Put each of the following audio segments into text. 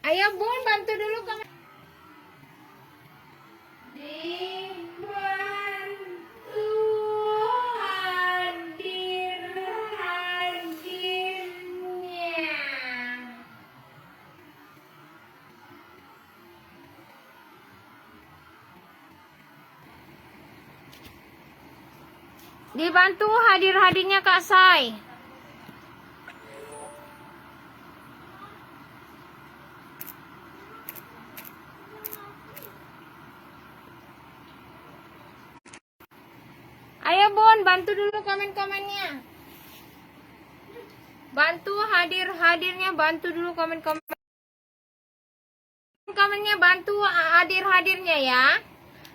Ayo Bun, bantu dulu komen. Dibantu hadirnya. Dibantu hadirnya Kak Say. Ayo Bun, bantu dulu komen-komennya. Bantu hadirnya, bantu dulu komennya, bantu hadirnya ya.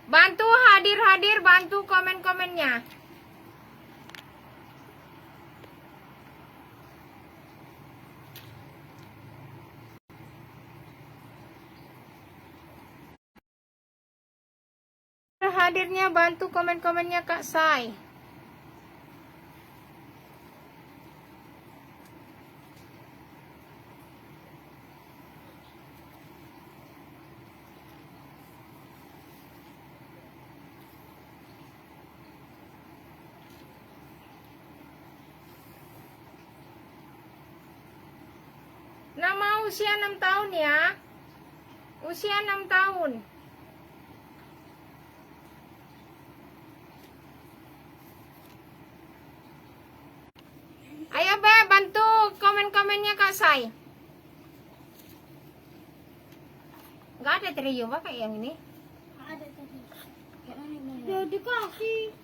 Bantu hadir, bantu komen-komennya. Hadirnya, bantu komen-komennya Kak Say. Nama usia 6 tahun ya. Usia 6 tahun. Ayo Be, bantu komen-komennya Kak Say. Gak ada trio Pak kayak yang ini. Ada tadi. Udah dikasih.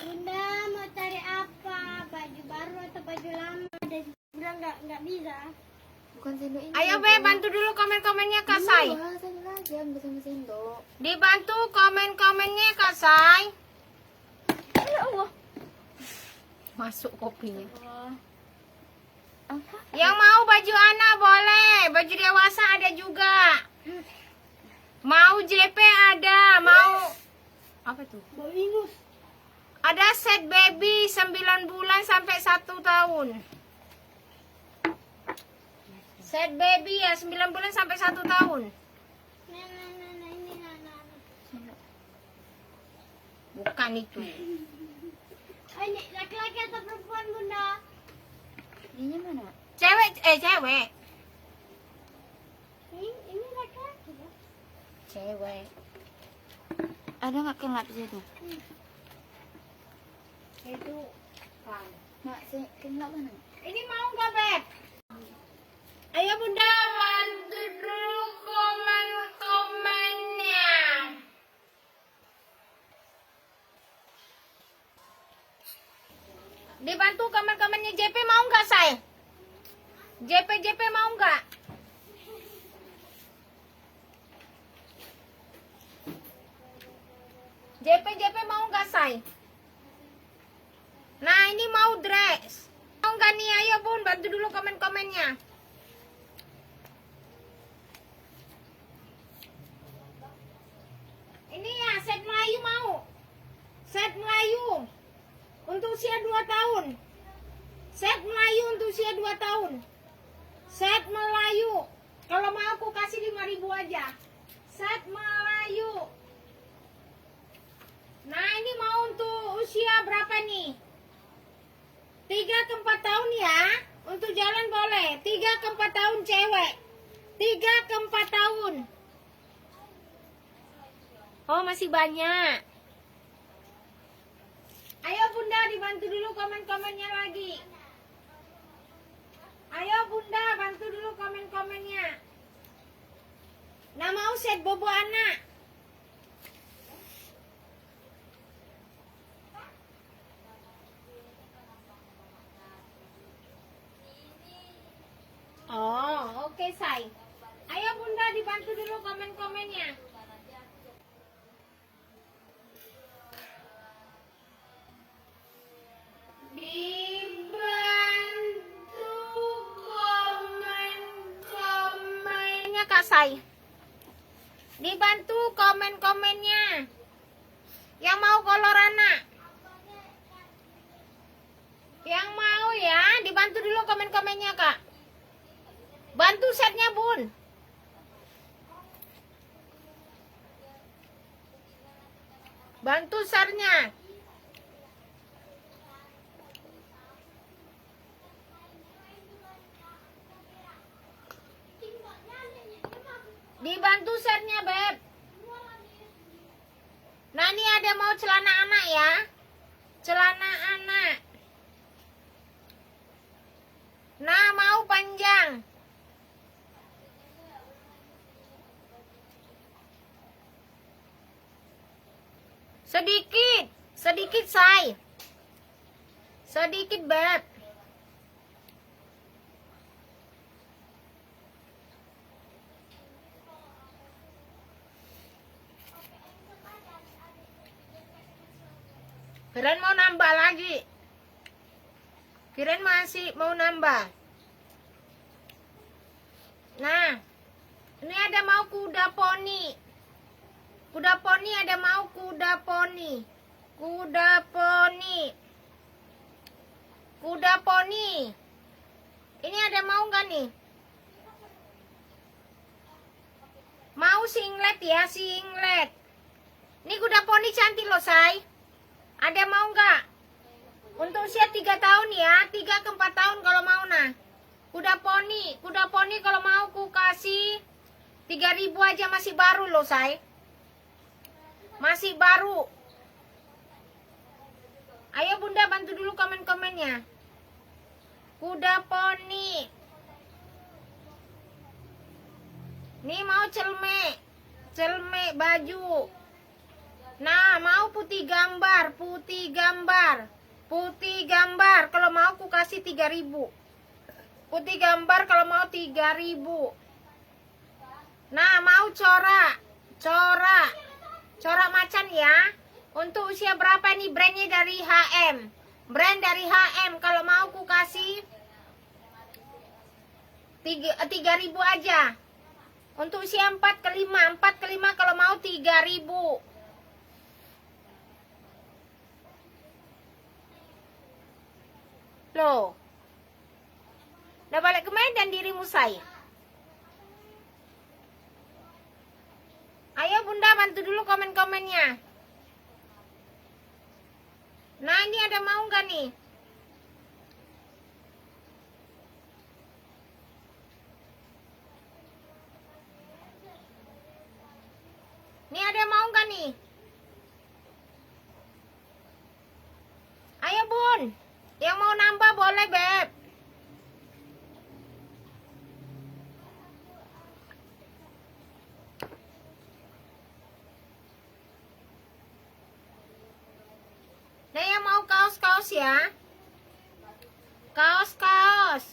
Bunda mau cari apa? Baju baru atau baju lama? Dan bilang nggak bisa. Bukan sendok ini. Ayo Be, bantu dulu komen-komennya Kak Say. Sendok lagi, ambil sama sendok. Dibantu komen-komennya Kak Say. Ya Allah. Masuk kopinya. Apa? Yang mau baju Ana boleh, baju dewasa ada juga. Mau JP ada, mau apa tuh? Mau ingus. Ada set baby 9 bulan sampai 1 tahun. Set baby ya 9 bulan sampai 1 tahun. Nah, ini nah. Bukan itu. Ini laki-laki atau perempuan Bunda? Ininya mana? Cewek. Ini laki-laki ya? Cewek. Ada nggak kelap di situ? Itu kan. Mak, kelap mana? Ini mau nggak, Beb? Ayo Bunda, bantu dulu komen-komennya. Dibantu komen-komennya. JP mau nggak, Say? JP mau nggak? JP mau nggak, Say? Nah, ini mau dress. Mau nggak nih? Ayo Bun, bantu dulu komen-komennya. Ini ya, set Melayu mau. Set Melayu. Untuk usia 2 tahun. Set Melayu untuk usia 2 tahun. Set Melayu. Kalau mau aku kasih 5.000 aja. Set Melayu. Nah, ini mau untuk usia berapa nih? 3 ke 4 tahun ya. Untuk jalan boleh. 3 ke 4 tahun cewek. 3 ke 4 tahun. Oh, masih banyak. Ayo Bunda, dibantu dulu komen-komennya lagi. Ayo Bunda, bantu dulu komen-komennya. Nah, mau set bobo anak. Oh, oke Say. Ayo Bunda, dibantu dulu komen-komennya. Dibantu komen-komennya Kak Say. Dibantu komen-komennya. Yang mau kolor anak. Yang mau ya, dibantu dulu komen-komennya Kak. Bantu setnya, Bun. Bantu sarnya. Dibantu sernya, Beb. Nah, ini ada mau celana anak ya. Celana anak. Nah, mau panjang. Sedikit. Sedikit, say. Sedikit, Beb. Kirain mau nambah lagi. Kirain masih mau nambah. Nah, ini ada mau kuda poni. Kuda poni ada mau kuda poni. Kuda poni. Kuda poni. Ini ada mau nggak nih? Mau singlet ya, singlet. Ini kuda poni cantik loh, say. Ada mau nggak? Untuk usia 3 tahun ya, 3 ke 4 tahun kalau mau nah. Kuda poni kalau mau ku kasih 3.000 aja, masih baru loh, say. Masih baru. Ayo Bunda bantu dulu komen-komennya. Kuda poni. Nih mau celme. Celme baju. Nah, mau putih gambar, putih gambar. Putih gambar kalau mau ku kasih 3.000. Putih gambar kalau mau 3.000. Nah, mau corak. Corak. Corak macan ya. Untuk usia berapa nih? Brandnya dari HM. Brand dari HM kalau mau ku kasih 3.000 aja. Untuk usia 4 ke 5. 4 ke 5 kalau mau 3.000. Loh. Udah balik ke Medan dirimu, say. Ayo Bunda bantu dulu komen-komennya. Nah, ini ada mau nggak nih? Ini ada mau nggak nih? Ayo Bun. Yang mau nambah boleh, Beb. Nah, yang mau kaos-kaos ya. Kaos-kaos.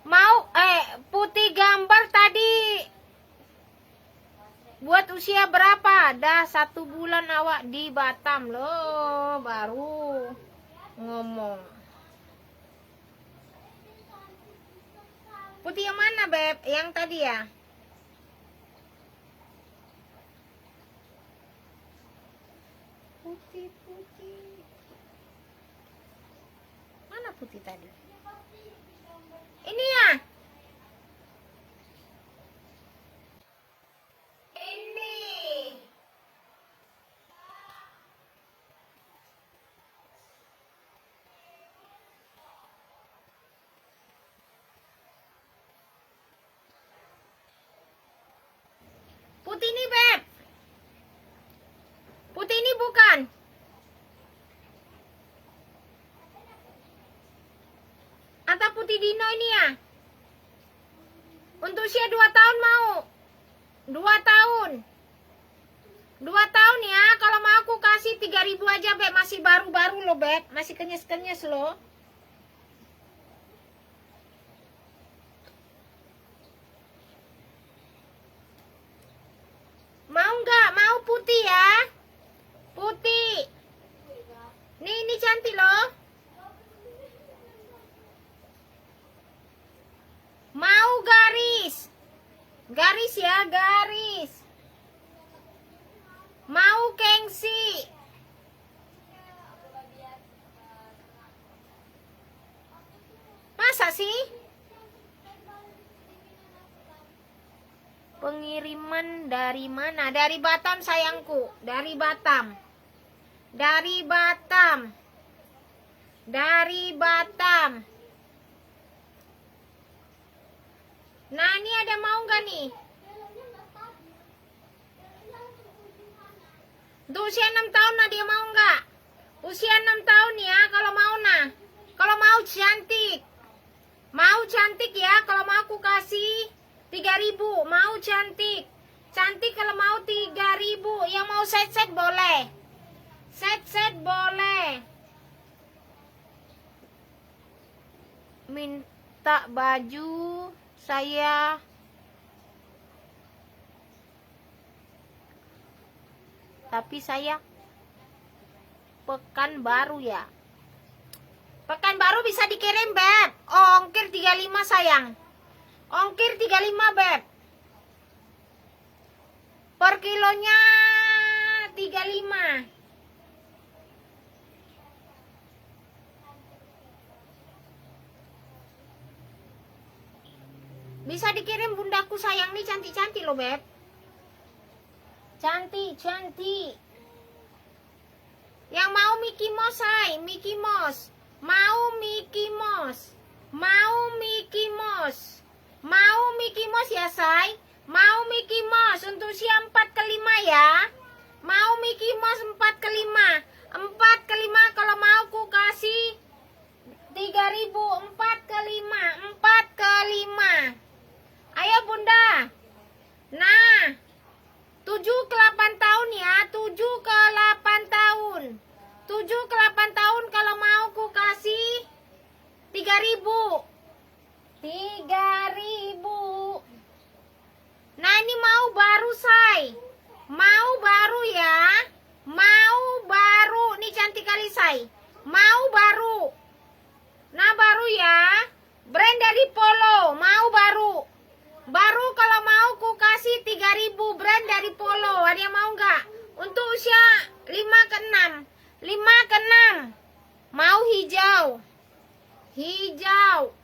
Mau putih gambar tadi. Buat usia berapa? Dah 1 bulan awak di Batam loh, baru ngomong. Putih yang mana, Beb? Yang tadi ya? Putih. Mana putih tadi? Ini ya? Ini. Putih ini, Beb. Putih ini bukan. Atau putih dino ini ya? Untuk usia 2 tahun mau. 2 tahun. 2 tahun ya. Kalau mau aku kasih 3.000 aja, Beb. Masih baru-baru loh, Beb. Masih kenyes-kenyes loh. Mau nggak? Mau putih ya? Putih. Nih, ini cantik loh. Mau garis. Garis ya, garis. Mau gengsi. masa sih? Pengiriman dari mana? Dari Batam sayangku. Dari Batam. Dari Batam. Dari Batam. Nah, ini ada mau nggak nih? Untuk usia 6 tahun ada yang mau nggak? Usia 6 tahun ya, kalau mau nah. Kalau mau cantik. Mau cantik ya, kalau mau aku kasih 3.000. Mau cantik. Cantik kalau mau 3.000. Yang mau set-set boleh. Set-set boleh. Minta baju saya. Tapi saya Pekanbaru ya. Pekanbaru bisa dikirim, Beb. Ongkir 35 sayang. Ongkir 35, Beb. Per kilonya 35. Bisa dikirim bundaku sayang, nih cantik-cantik loh, Beb. Cantik-cantik. Yang mau Mickey Mouse, say. Mickey Mouse. Mau Mickey Mouse. Mau Mickey Mouse. Mau Mickey Mouse ya, say. Mau Mickey Mouse untuk usia 4 ke 5 ya. Mau Mickey Mouse 4 ke 5. 4 ke 5 kalau mau ku kasih 3.000. 4 ke 5. 4 ke 5. Ayo bunda. Nah, 7 ke 8 tahun ya. 7 ke 8 tahun. 7 ke 8 tahun kalau mau ku kasih 3.000. 3.000. Nah, ini mau baru, say. Mau baru ya. Mau baru. Ini cantik kali, say. Mau baru. Nah, baru ya. Brand dari Polo. Mau baru. Baru kalau mau ku kasih 3.000. Brand dari Polo. Ada yang mau nggak? Untuk usia 5 ke 6. 5 ke 6. Mau hijau. Hijau.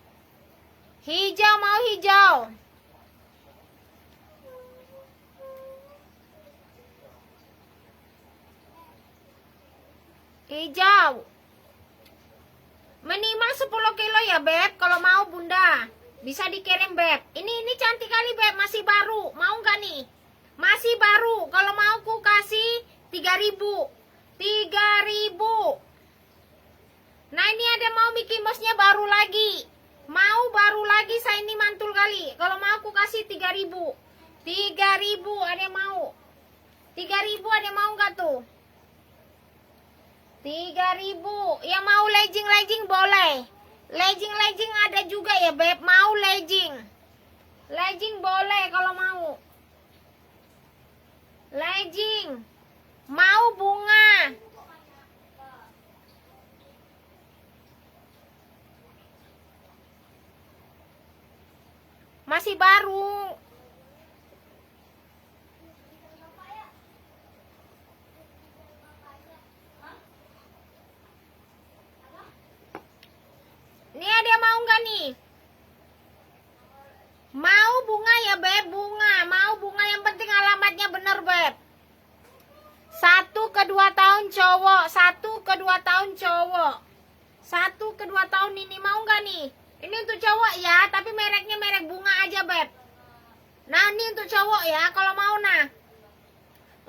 Hijau, mau hijau. Hijau. Minimal 10 kilo ya, Beb. Kalau mau bunda. Bisa dikirim, Beb. Ini cantik kali, Beb. Masih baru. Mau nggak nih? Masih baru. Kalau mau ku kasih 3.000. 3.000. Nah, ini ada mau Mickey Mouse-nya baru lagi. Mau baru lagi, saya ini mantul kali. Kalau mau aku kasih 3.000. 3.000 ada yang mau. 3.000 ada yang mau nggak tuh? 3.000. Yang mau legging boleh. Legging ada juga ya, Beb. Mau legging. Legging boleh kalau mau. Legging. Mau bunga. Masih baru. Ini ada yang mau nggak nih? Mau bunga ya, Beb? Bunga. Mau bunga, yang penting alamatnya bener, Beb. 1 ke 2 tahun cowok. 1 ke 2 tahun cowok. 1 ke 2 tahun ini mau nggak nih? Ini untuk cowok ya, tapi mereknya merek bunga aja, Beb. Nah, ini untuk cowok ya, kalau mau nah.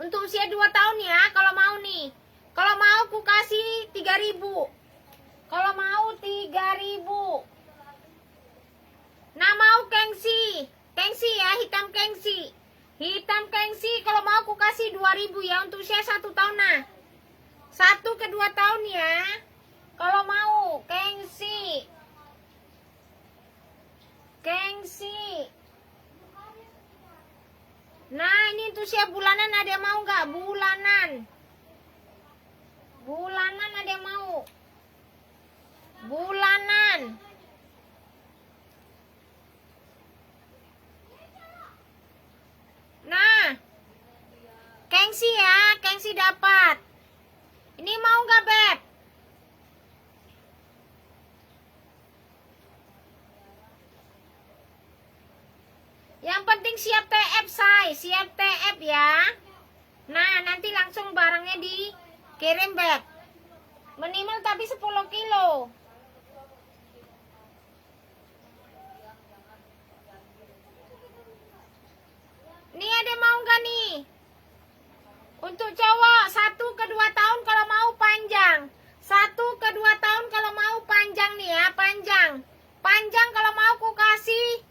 Untuk usia 2 tahun ya, kalau mau nih. Kalau mau ku kasih 3.000. Kalau mau 3.000. Nah, mau kengsi. Kengsi ya, hitam kengsi. Hitam kengsi kalau mau aku kasih 2.000 ya untuk usia 1 tahun nah. 1 ke 2 tahun ya. Kalau mau kengsi. Kengsi. Nah, ini untuk usia bulanan ada yang mau nggak? Bulanan. Bulanan ada yang mau? Bulanan. Nah, kengsi ya, kengsi dapat. Ini mau nggak, Beb? Yang penting siap TF, say. Siap TF ya. Nah, nanti langsung barangnya dikirim, Beb. Minimal tapi 10 kilo. Nih ada mau nggak nih? Untuk cowok 1 ke 2 tahun kalau mau panjang. 1 ke 2 tahun kalau mau panjang nih ya, panjang. Panjang kalau mau ku kasih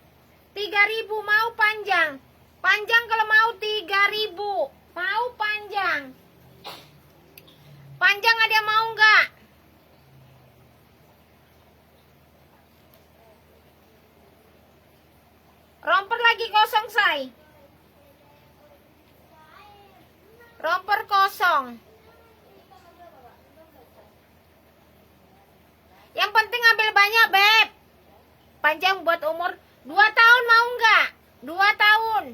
3.000, mau panjang. Panjang kalau mau 3.000. Mau panjang. Panjang ada mau nggak? Romper lagi kosong, say. Romper kosong. Yang penting ambil banyak, Beb. Panjang buat umur 2 tahun mau nggak? 2 tahun.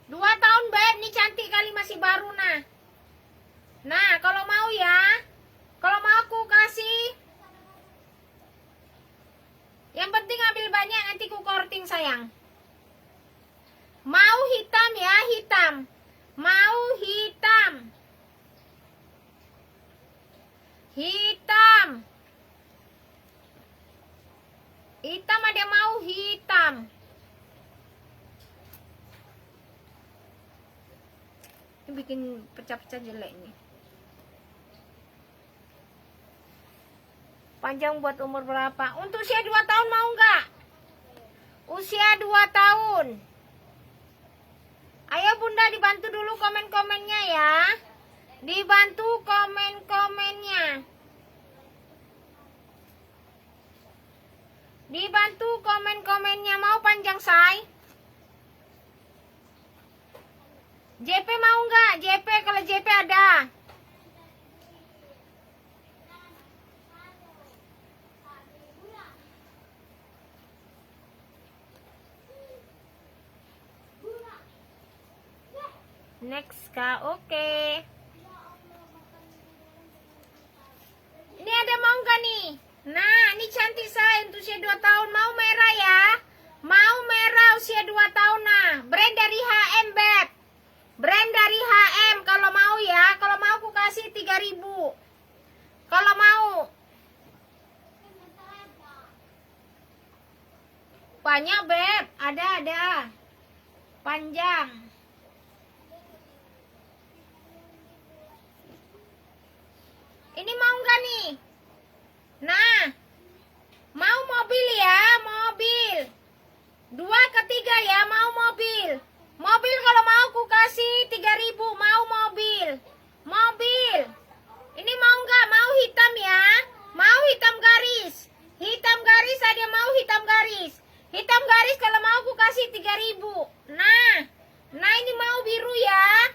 2 tahun, Beb. Ini cantik kali, masih baru nah. Nah, kalau mau ya. Kalau mau aku kasih. Yang penting ambil banyak, nanti ku korting, sayang. Mau hitam ya, hitam. Mau hitam. Hitam. Hitam ada mau hitam. Ini bikin pecah-pecah jelek nih. Panjang buat umur berapa? Untuk usia 2 tahun mau nggak? Usia 2 tahun. Ayo Bunda dibantu dulu komen-komennya ya. Dibantu komen-komennya. Dibantu komen-komennya. Mau panjang, say? JP mau nggak? JP, kalau JP ada. Next Kak, oke. Ini ada mau nggak nih? Nah, ini cantik, say. Untuk usia 2 tahun. Mau merah ya? Mau merah usia 2 tahun. Nah, brand dari HM, Beb. Brand dari HM. Kalau mau ya. Kalau mau aku kasih 3.000. Kalau mau. Banyak, Beb. Ada. Panjang. Ini mau nggak nih? Nah, mau mobil ya, mobil. 2 ke 3 ya, mau mobil. Mobil kalau mau aku kasih 3.000, mau mobil. Mobil. Ini mau nggak? Mau hitam ya? Mau hitam garis. Hitam garis ada mau hitam garis. Hitam garis kalau mau aku kasih 3.000. Nah ini mau biru ya.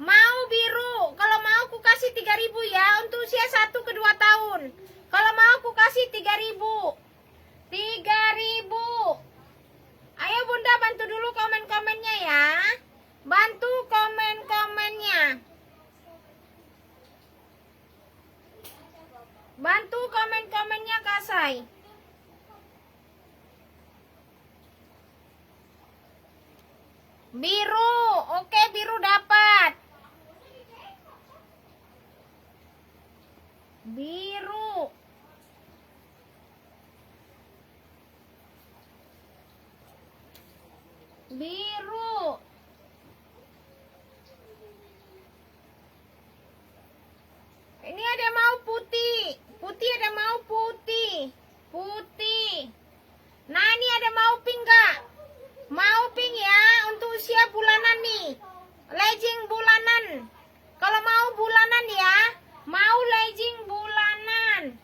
Mau biru. Kalau mau aku kasih 3.000 ya. Untuk usia 1 ke 2 tahun. Kalau mau aku kasih 3.000. 3.000. Ayo Bunda bantu dulu komen-komennya ya. Bantu komen-komennya. Bantu komen-komennya Kak Say. Biru. Oke, biru dapat. Biru. Biru. Ini ada mau putih. Putih ada mau putih. Putih. Nah, ini ada mau pink gak? Mau pink ya. Untuk usia bulanan nih. Legging bulanan. Kalau mau bulanan ya. Mau legging bulanan.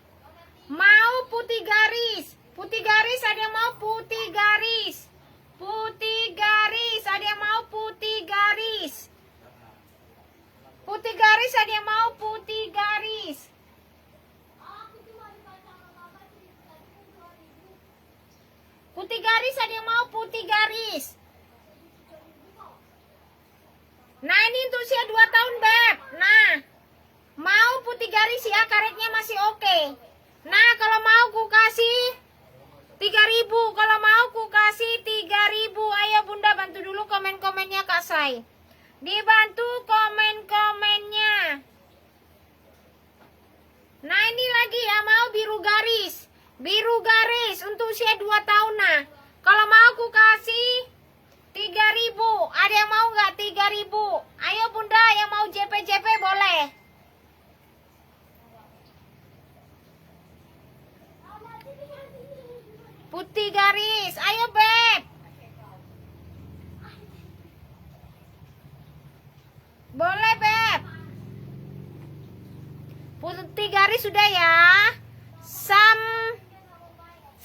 Mau putih garis. Putih garis ada mau putih garis. Putih garis ada mau putih garis. Putih garis ada mau putih garis. Putih garis ada mau putih garis. Nah ini untuk usia 2 tahun Beb. Nah mau putih garis ya, karetnya masih oke. Nah kalau mau ku kasih 3.000. Kalau mau ku kasih 3.000. Ayo bunda bantu dulu komen-komennya Kak Say. Dibantu komen-komennya. Nah ini lagi ya, mau biru garis. Biru garis untuk usia 2 tahun. Nah kalau mau ku kasih 3.000. Ada yang mau nggak 3.000? Ayo bunda yang mau JP-JP boleh. Putih garis. Ayo beb. Boleh beb. Putih garis sudah ya. Sam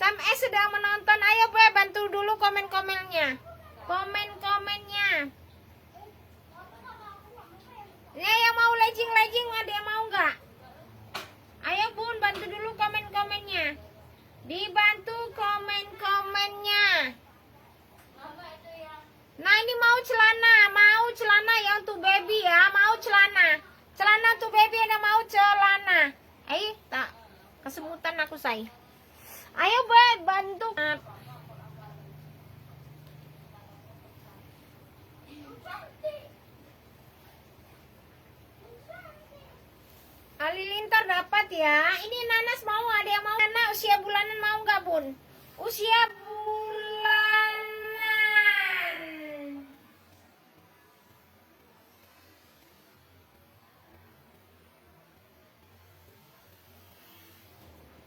S sedang menonton. Ayo beb bantu dulu komen-komennya. Komen-komennya. Ya yang mau legging ada yang mau nggak? Ayo bun bantu dulu komen-komennya. Dibantu komen-komennya. Nah ini mau celana ya untuk baby ya, mau celana untuk baby, ada mau celana. Tak kesemutan aku say. Ayo buat bantu. Halilintar dapat ya. Ini nanas mau, ada yang mau? Nana usia bulanan mau nggak bun? Usia bulanan.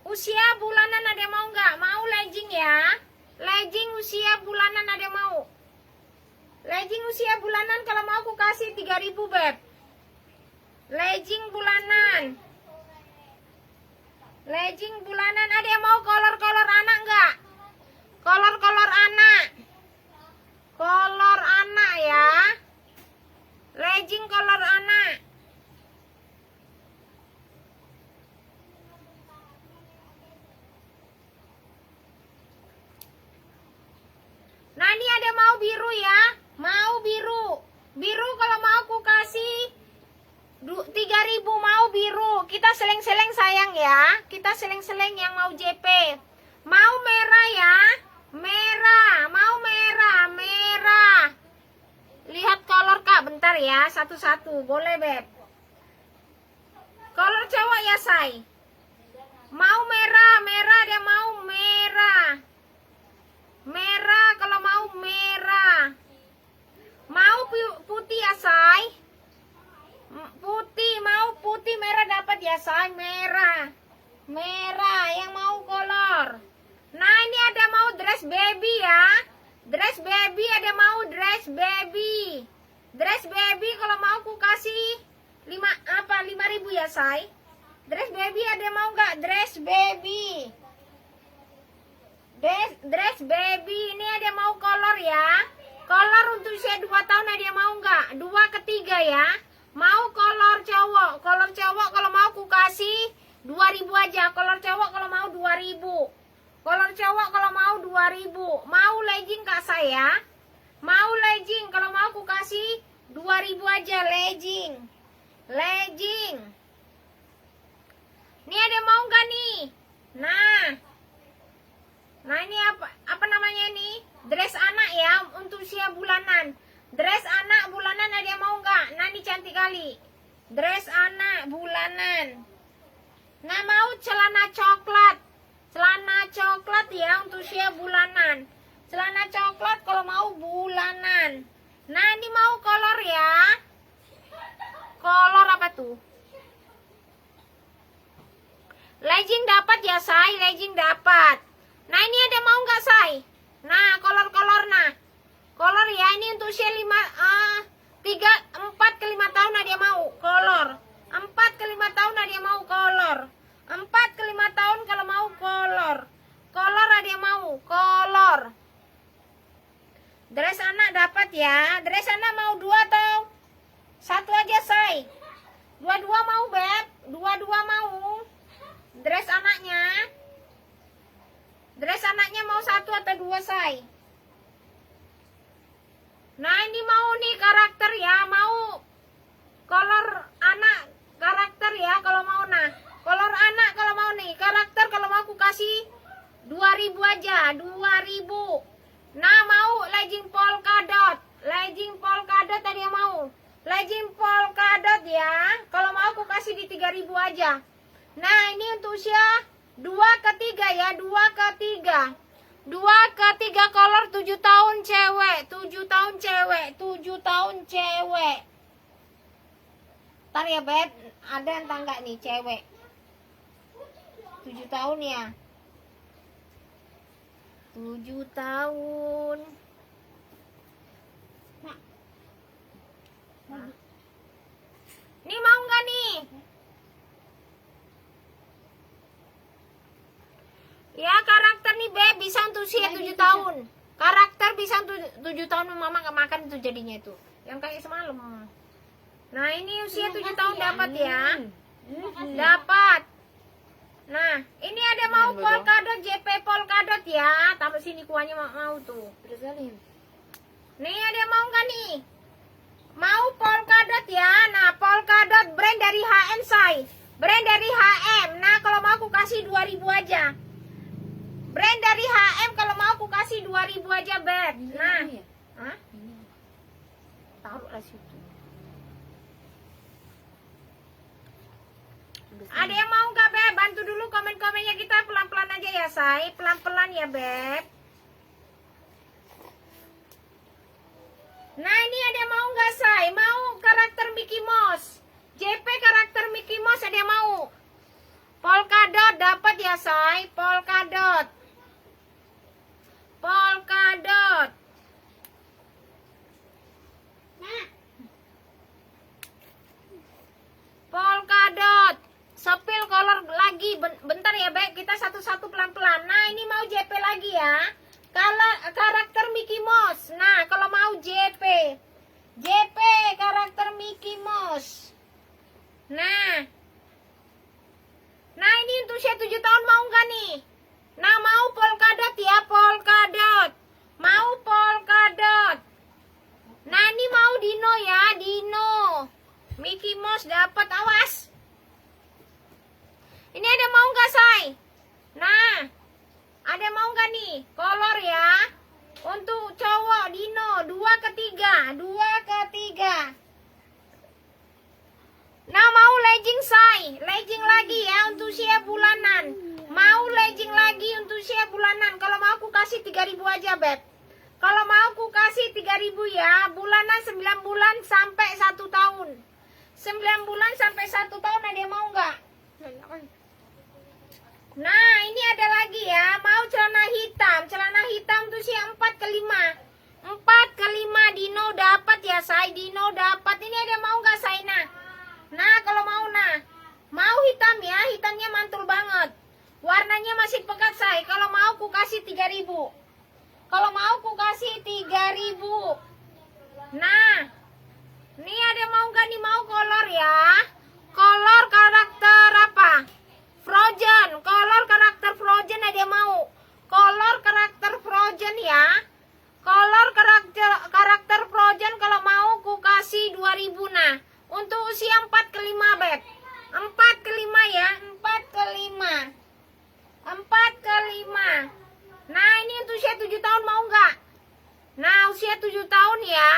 Usia bulanan ada yang mau nggak? Mau legging ya? Legging usia bulanan ada yang mau? Legging usia bulanan kalau mau aku kasih 3.000 beb. Legging bulanan. Legging bulanan ada yang mau kolor-kolor anak nggak? Kolor-kolor anak. Kolor anak ya. Legging kolor anak. Nah ini ada mau biru ya. Mau biru. Biru kalau mau aku kasih 3.000 mau biru. Kita seleng-seleng sayang ya. Kita seleng-seleng yang mau JP. Mau merah ya. Merah. Mau merah. Merah. Lihat kolor kak bentar ya. Satu-satu. Boleh beb. Kolor cowok ya say. Mau merah. Merah dia mau merah. Merah kalau mau merah. Mau putih ya say. Putih, mau putih merah dapat ya say. Merah. Merah yang mau kolor. Nah ini ada mau dress baby ya. Dress baby ada mau dress baby. Dress baby kalau mau aku kasih 5.000 ya say. Dress baby ada mau nggak? Dress baby. Dress baby ini ada mau kolor ya. Kolor untuk usia 2 tahun ada yang mau nggak? 2 ke 3 ya. Mau kolor cowok. Kolor cowok kalau mau aku kasih 2.000 aja. Kolor cowok kalau mau 2.000. Kolor cowok kalau mau 2.000. Mau legging kak saya? Mau legging kalau mau aku kasih 2.000 aja legging. Legging. Ini ada mau nggak nih? Nah ini apa namanya ini? Dress anak ya untuk usia bulanan. Dress anak bulanan ada yang mau nggak? Nah ini cantik kali. Dress anak bulanan. Nah mau celana coklat. Celana coklat ya untuk usia bulanan. Celana coklat kalau mau bulanan. Nah ini mau kolor ya. Kolor apa tuh? Legging dapat ya say. Legging dapat. Nah ini ada mau nggak say? Nah kolor-kolor nah. Kolor ya ini untuk usia 4 ke 5 tahun ada yang mau kolor. 4 ke 5 tahun ada yang mau kolor. 4 ke 5 tahun kalau mau kolor. Kolor ada yang mau kolor. Dress anak dapat ya. Dress anak mau 2 atau 1 aja say. 2 mau beb. 2 mau. Dress anaknya. Dress anaknya mau 1 atau 2 say. Nah ini mau nih karakter ya. Mau kolor anak karakter ya kalau mau. Nah kolor anak kalau mau nih karakter kalau mau aku kasih 2.000 aja. 2.000 aja. Nah, ini untuk usia 2 ke 3 ya, 2 ke 3. 2 ke 3 kolor 7 tahun cewek, 7 tahun cewek, 7 tahun cewek. Ntar ya Beb, ada yang tangga nih cewek 7 tahun ya, 7 tahun. Nah. Nih mau nggak nih? Ya karakter nih Beb, bisa untuk usia 7 tahun. Karakter bisa untuk 7 tahun, mama nggak makan itu jadinya itu. Yang kayak semalam. Nah ini usia 7 tahun dapat ya. Dapat. Nah ini ada mau polkadot, JP polkadot ya. Taruh sini kuahnya mau tuh. Nih ada mau nggak nih? Mau polkadot ya. Nah polkadot brand dari HM say. Brand dari HM. Nah kalau mau aku kasih 2.000 aja. Brand dari HM kalau mau aku kasih 2.000 aja Beb. Nah, hah? Taruhlah situ. Ada yang mau nggak Beb? Bantu dulu komen-komennya, kita pelan-pelan aja ya say. Pelan-pelan ya Beb. Nah ini ada yang mau nggak say? Mau karakter Mickey Mouse, JP karakter Mickey Mouse, ada yang mau? Polkadot dapat ya say. Polkadot. Polkadot. Polkadot. Sepil color lagi. Bentar ya Beb, kita satu-satu pelan-pelan. Nah ini mau JP lagi ya. Kalau karakter Mickey Mouse. Nah kalau mau JP. JP karakter Mickey Mouse. Nah ini untuk usia 7 tahun mau nggak nih? Nah mau polkadot ya, polkadot. Mau polkadot. Nah ini mau Dino ya, Dino. Mickey Mouse dapat, awas. Ini ada mau nggak say? Nah ada mau nggak nih? Kolor ya. Untuk cowok Dino 2 ke 3, 2 ke 3. Nah mau legging say, legging lagi ya untuk usia bulanan. Mau legging lagi untuk usia bulanan. Kalau mau aku kasih 3.000 aja Beb. Kalau mau aku kasih 3.000 ya. Bulanan 9 bulan sampai 1 tahun. 9 bulan sampai 1 tahun, ada yang mau nggak? Nah ini ada lagi ya. Mau celana hitam. Celana hitam untuk usia 4 ke 5. 4 ke 5 Dino dapat ya say. Dino dapat. Ini ada yang mau nggak say? Nah kalau mau mau hitam ya, hitamnya mantul banget. Warnanya masih pekat say. Kalau mau aku kasih 3.000. Kalau mau aku kasih 3.000. Nah, ini ada mau nggak nih? Mau kolor ya. Kolor karakter apa? Frozen. Kolor karakter Frozen ada yang mau? Kolor karakter Frozen ya. Kolor karakter Frozen kalau mau aku kasih 2.000 nah. Untuk usia 4 ke 5 Beb. 4 ke 5 ya. 4 ke 5. 4 ke 5. Nah ini untuk usia 7 tahun mau nggak? Nah usia 7 tahun ya.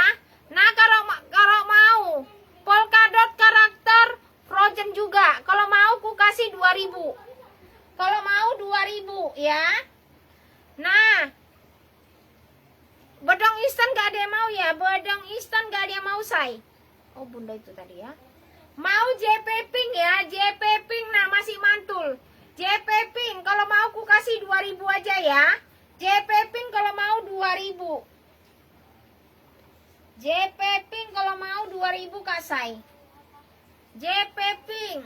Nah kalau mau polkadot karakter Frozen juga. Kalau mau aku kasih 2.000. Kalau mau 2.000 ya. Nah bedong instan gak ada yang mau ya. Bedong instan gak ada yang mau say. Oh bunda itu tadi ya. Mau JP Pink ya. JP Pink nah masih mantul. JP Pink kalau mau aku kasih 2.000 aja ya. JP Pink kalau mau 2.000. JP Pink kalau mau 2.000 Kak Say. JP Pink.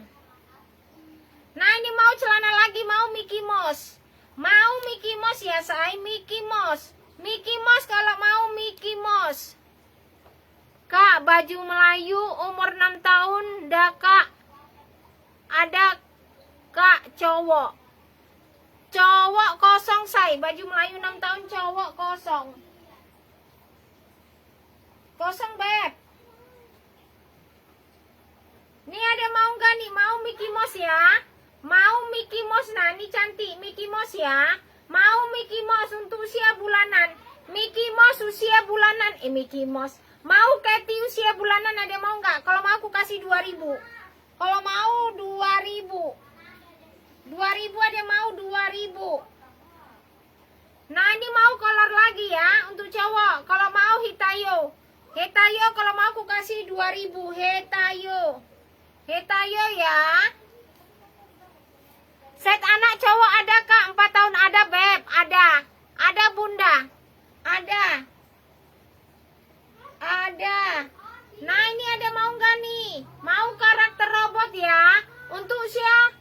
Nah ini mau celana lagi, mau Mickey Mouse. Mau Mickey Mouse ya Say. Mickey Mouse. Mickey Mouse kalau mau Mickey Mouse. Kak baju Melayu umur 6 tahun dah Kak. Ada Kak cowok. Cowok kosong Say. Baju Melayu 6 tahun cowok kosong. Kosong Beb. Nih ada mau nggak nih? Mau Mickey Mouse ya. Mau Mickey Mouse nah ini cantik Mickey Mouse ya. Mau Mickey Mouse untuk usia bulanan. Mickey Mouse usia bulanan. Mickey Mouse. Mau Katy usia bulanan ada mau nggak? Kalau mau aku kasih 2.000. Kalau mau 2.000. 2.000 ada mau 2.000. Nah ini mau kolor lagi ya untuk cowok. Kalau mau hitayo. Hetayo kalau mau aku kasih 2.000. Hetayo. Hetayo ya. Set anak cowok ada kak? 4 tahun ada beb. Ada. Ada bunda. Ada. Ada. Nah ini ada mau nggak nih? Mau karakter robot ya. Untuk usia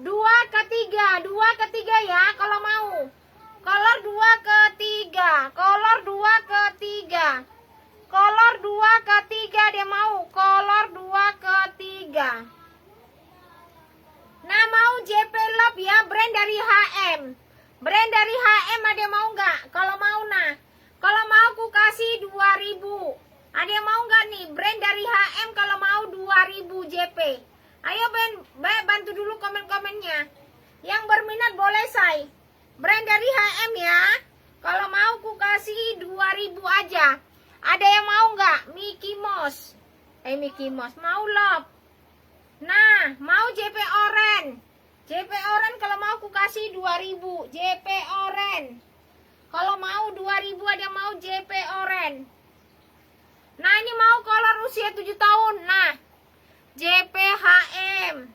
2 ke 3. 2 ke 3 ya kalau mau. Kolor 2 ke 3. Kolor 2 ke 3. Kolor 2 ke 3 dia mau. Kolor 2 ke 3. Nah mau JP Love ya. Brand dari HM. Brand dari HM ada mau nggak? Kalau mau nah. Kalau mau aku kasih 2.000. Ada yang mau nggak nih? Brand dari HM kalau mau 2.000 JP. Ayo bantu dulu komen-komennya. Yang berminat boleh say. Brand dari HM ya. Kalau mau aku kasih 2.000 aja. Ada yang mau nggak? Mickey Mouse. Mickey Mouse. Mau Love. Nah, mau JP Oren. JP Oren kalau mau aku kasih 2.000. JP Oren. Kalau mau 2.000 ada yang mau JP Oren. Nah, ini mau kolor usia 7 tahun. Nah, JPHM.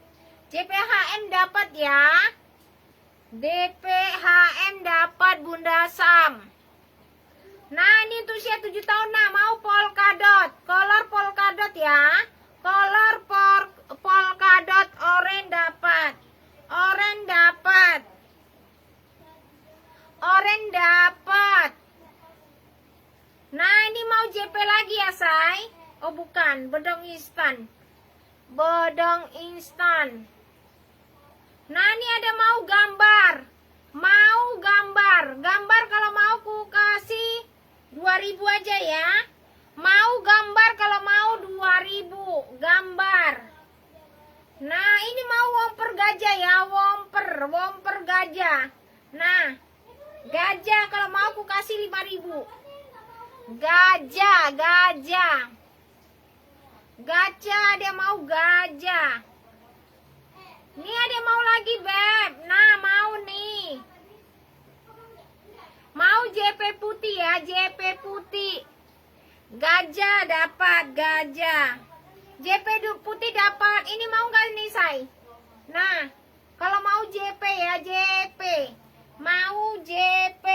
JPHM dapat ya. DPHM dapat Bunda Sam. Nah, ini tuh usia 7 tahun. Nah, mau polkadot. Kolor polkadot ya. Kolor polkadot orange dapat. Orange dapat. Orange dapat. Nah, ini mau JP lagi ya, say. Oh, bukan. Bedong instan. Bedong instan. Nah, ini ada mau gambar. Mau gambar. Gambar kalau mau aku kasih 2.000 aja ya. Mau gambar kalau mau 2.000. Gambar. Nah, ini mau womper gajah ya. Womper gajah. Nah, gajah kalau mau aku kasih 5.000. Gajah. Gajah, dia mau gajah. Ini ada mau lagi beb. Nah mau nih. Mau JP putih ya. JP putih. Gajah dapat. Gajah. JP putih dapat. Ini mau nggak nih say? Nah kalau mau JP ya. JP. Mau JP.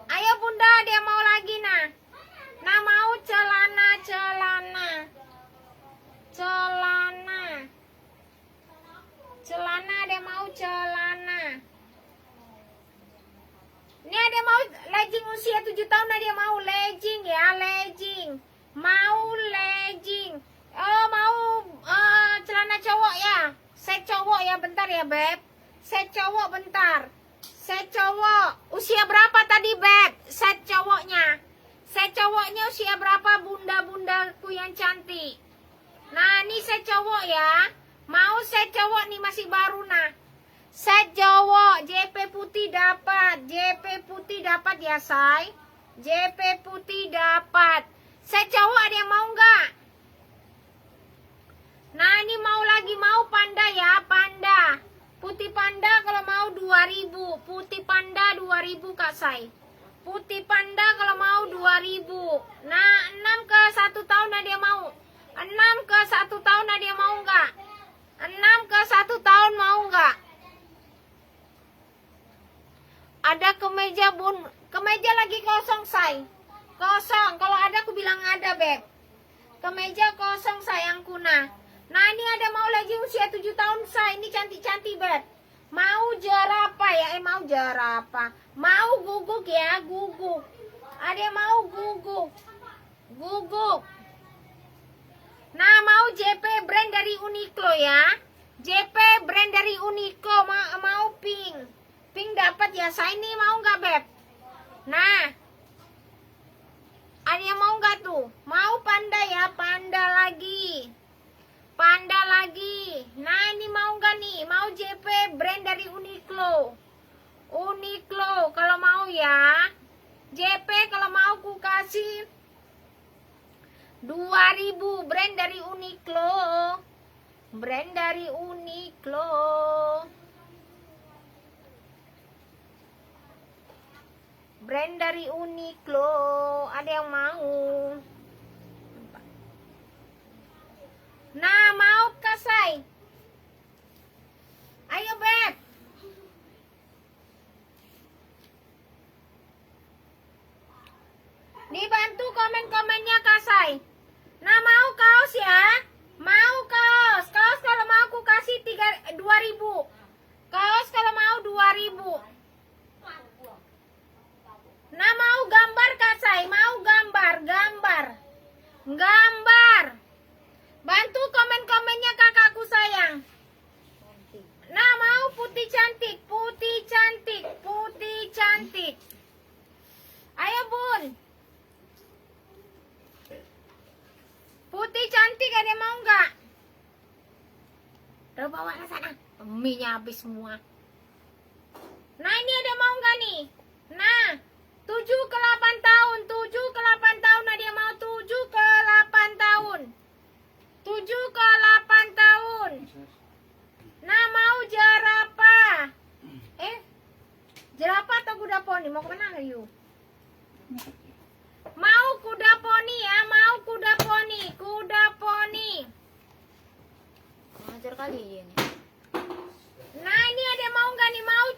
Ayo bunda dia mau lagi nah. Nah mau celana. Celana ada mau celana. Ini ada mau legging usia 7 tahun ada mau legging ya, legging. Mau legging. Oh, mau celana cowok ya. Set cowok ya bentar ya, beb. Set cowok bentar. Set cowok. Usia berapa tadi, beb? Set cowoknya. Set cowoknya usia berapa bunda-bundaku yang cantik? Nah, ini set cowok ya. Mau set cowok nih masih baru nah. Set cowok JP putih dapat. JP putih dapat ya, say. JP putih dapat. Set cowok ada yang mau nggak? Nah, ini mau lagi mau panda ya, panda. Putih panda kalau mau 2.000. Putih panda 2.000 Kak Say. Putih panda kalau mau 2.000. Nah, 6 ke 1 tahun ada yang mau. 6 ke 1 tahun ada yang mau nggak? 6 ke 1 tahun mau nggak? Ada kemeja kemeja lagi kosong say. Kosong. Kalau ada aku bilang ada beb. Kemeja kosong sayangku nah. Nah ini ada mau lagi usia 7 tahun say. Ini cantik-cantik beb. Mau jerapah ya. Mau jerapah. Mau guguk ya. Guguk. Ada yang mau guguk. Guguk. Nah mau JP brand dari Uniqlo ya. JP brand dari Uniqlo. Mau pink. Pink dapat ya. Saya ini mau nggak beb? Nah. Ada yang mau nggak tuh? Mau panda ya. Panda lagi. Panda lagi. Nah ini mau nggak nih? Mau JP brand dari Uniqlo. Uniqlo kalau mau ya. JP kalau mau aku kasih 2.000 brand dari Uniqlo. Brand dari Uniqlo. Brand dari Uniqlo. Ada yang mau? Nah, mau kasai. Ayo, Beb. Dibantu komen-komennya kasai. Nah, mau kaos ya? Mau kaos. Kaos kalau mau aku kasih 2.000. Kaos kalau mau 2.000. Nah, mau gambar kasai? Mau gambar. Gambar. Bantu komen-komennya kakakku sayang. Nah, mau putih cantik. Ayo, Bun. Putih cantik, ada yang mau nggak? Udah bawa ke sana. Mie-nya habis semua. Nah, ini ada yang mau nggak nih? Nah, 7 ke 8 tahun. 7 ke 8 tahun ada yang mau? 7 ke 8 tahun. 7 ke 8 tahun. Nah, mau jerapah. Jerapah atau kuda poni? Mau kemana yuk? Mau kuda poni ya, mau kuda poni. Ngajar kali ya ini. Nah, ini ada yang mau nggak nih? Mau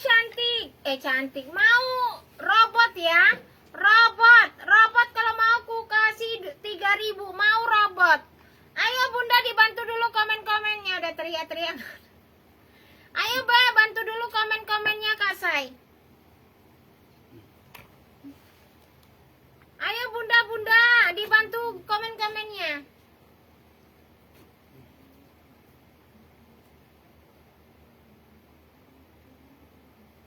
cantik. Mau robot ya? Robot kalau mau aku kasih 3.000. Mau robot. Ayo Bunda dibantu dulu komen-komennya. Udah teriak-teriak. Ayo Mbak, bantu dulu komen-komennya Kak Say. Ayo Bunda, dibantu komen-komennya.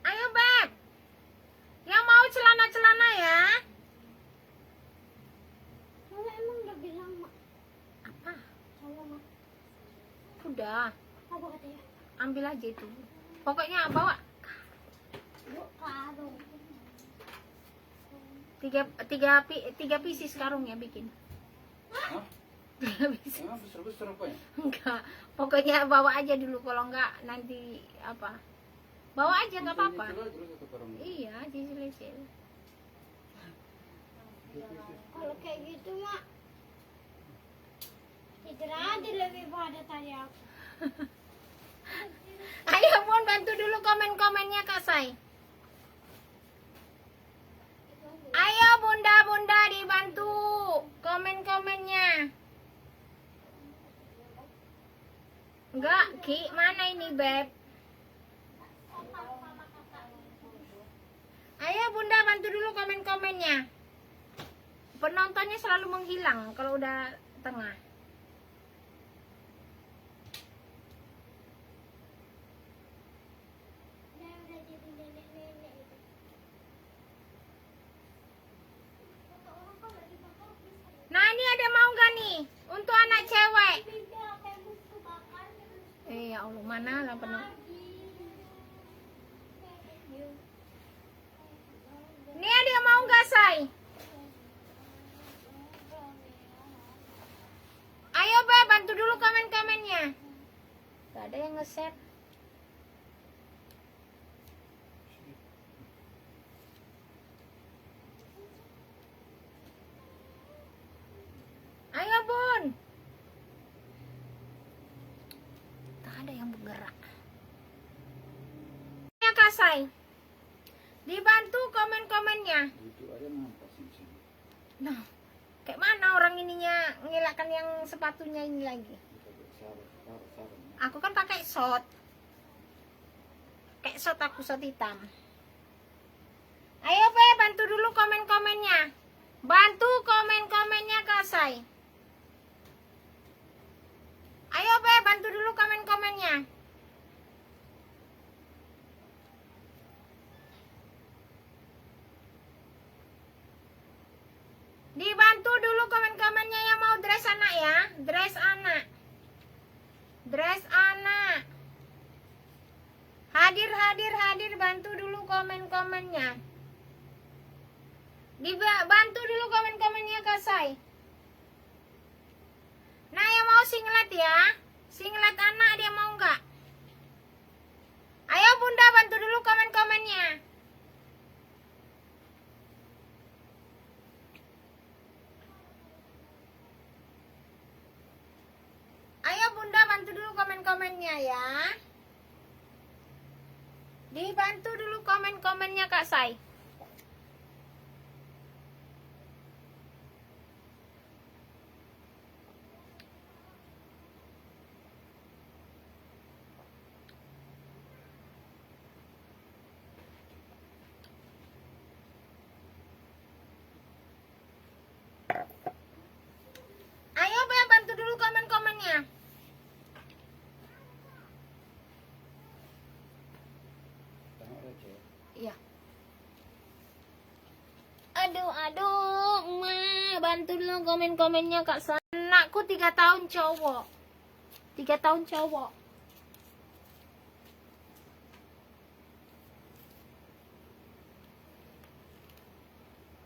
Ayo Beb. Yang mau celana-celana ya. Kalau emang udah bilang, Mak. Apa? Kalau Mak. Udah. Apa katanya? Ambil aja itu. Pokoknya bawa Bu, karung. 3 pieces karung ya bikin. Hah? 3 pieces. Emang besar-besar apa ya? Enggak. Pokoknya bawa aja dulu, kalau enggak nanti apa. Bawa aja nggak apa-apa. Iya, cicil-cicil. Kalau kayak gitu, Mak. Tidur aja lebih pada tadi aku. Ayo Bun, bantu dulu komen-komennya Kak Say. Ayo Bunda dibantu komen-komennya. Enggak, Ki, mana ini Beb? Ayo Bunda bantu dulu komen-komennya. Penontonnya selalu menghilang kalau udah tengah. Udah jadi nenek-nenek itu. Nah, ini ada mau nggak nih untuk anak cewek? Beda kayak buku bakar. Ya Allah, mana lah penuh. Ini ada yang mau nggak Say? Ayo Beb, bantu dulu komen-komennya. Gak ada yang nge-share. Ayo Bun. Tak ada yang bergerak. Ya Kak Say, dibantu komen-komennya. Itu aja nampak sih. Nah, kayak mana orang ininya ngelakkan yang sepatunya ini lagi? Aku kan pakai short. Kayak short aku, short hitam. Ayo Be, bantu dulu komen-komennya. Bantu komen-komennya Kak Say. Ayo Be, bantu dulu komen-komennya. Dibantu dulu komen-komennya yang mau dress anak ya. Dress anak. Hadir, bantu dulu komen-komennya. Bantu dulu komen-komennya Kak Say. mau singlet ya? Singlet anak ada yang mau nggak? Ayo bunda bantu dulu komen-komennya. Ayo bunda bantu dulu komen-komennya ya. Dibantu dulu komen-komennya Kak Sai. Ayo Beb, bantu dulu komen-komennya. Tengok receh. Iya. Aduh, emak, bantu dulu komen-komennya Kak Sai. Anakku 3 tahun cowok. 3 tahun cowok.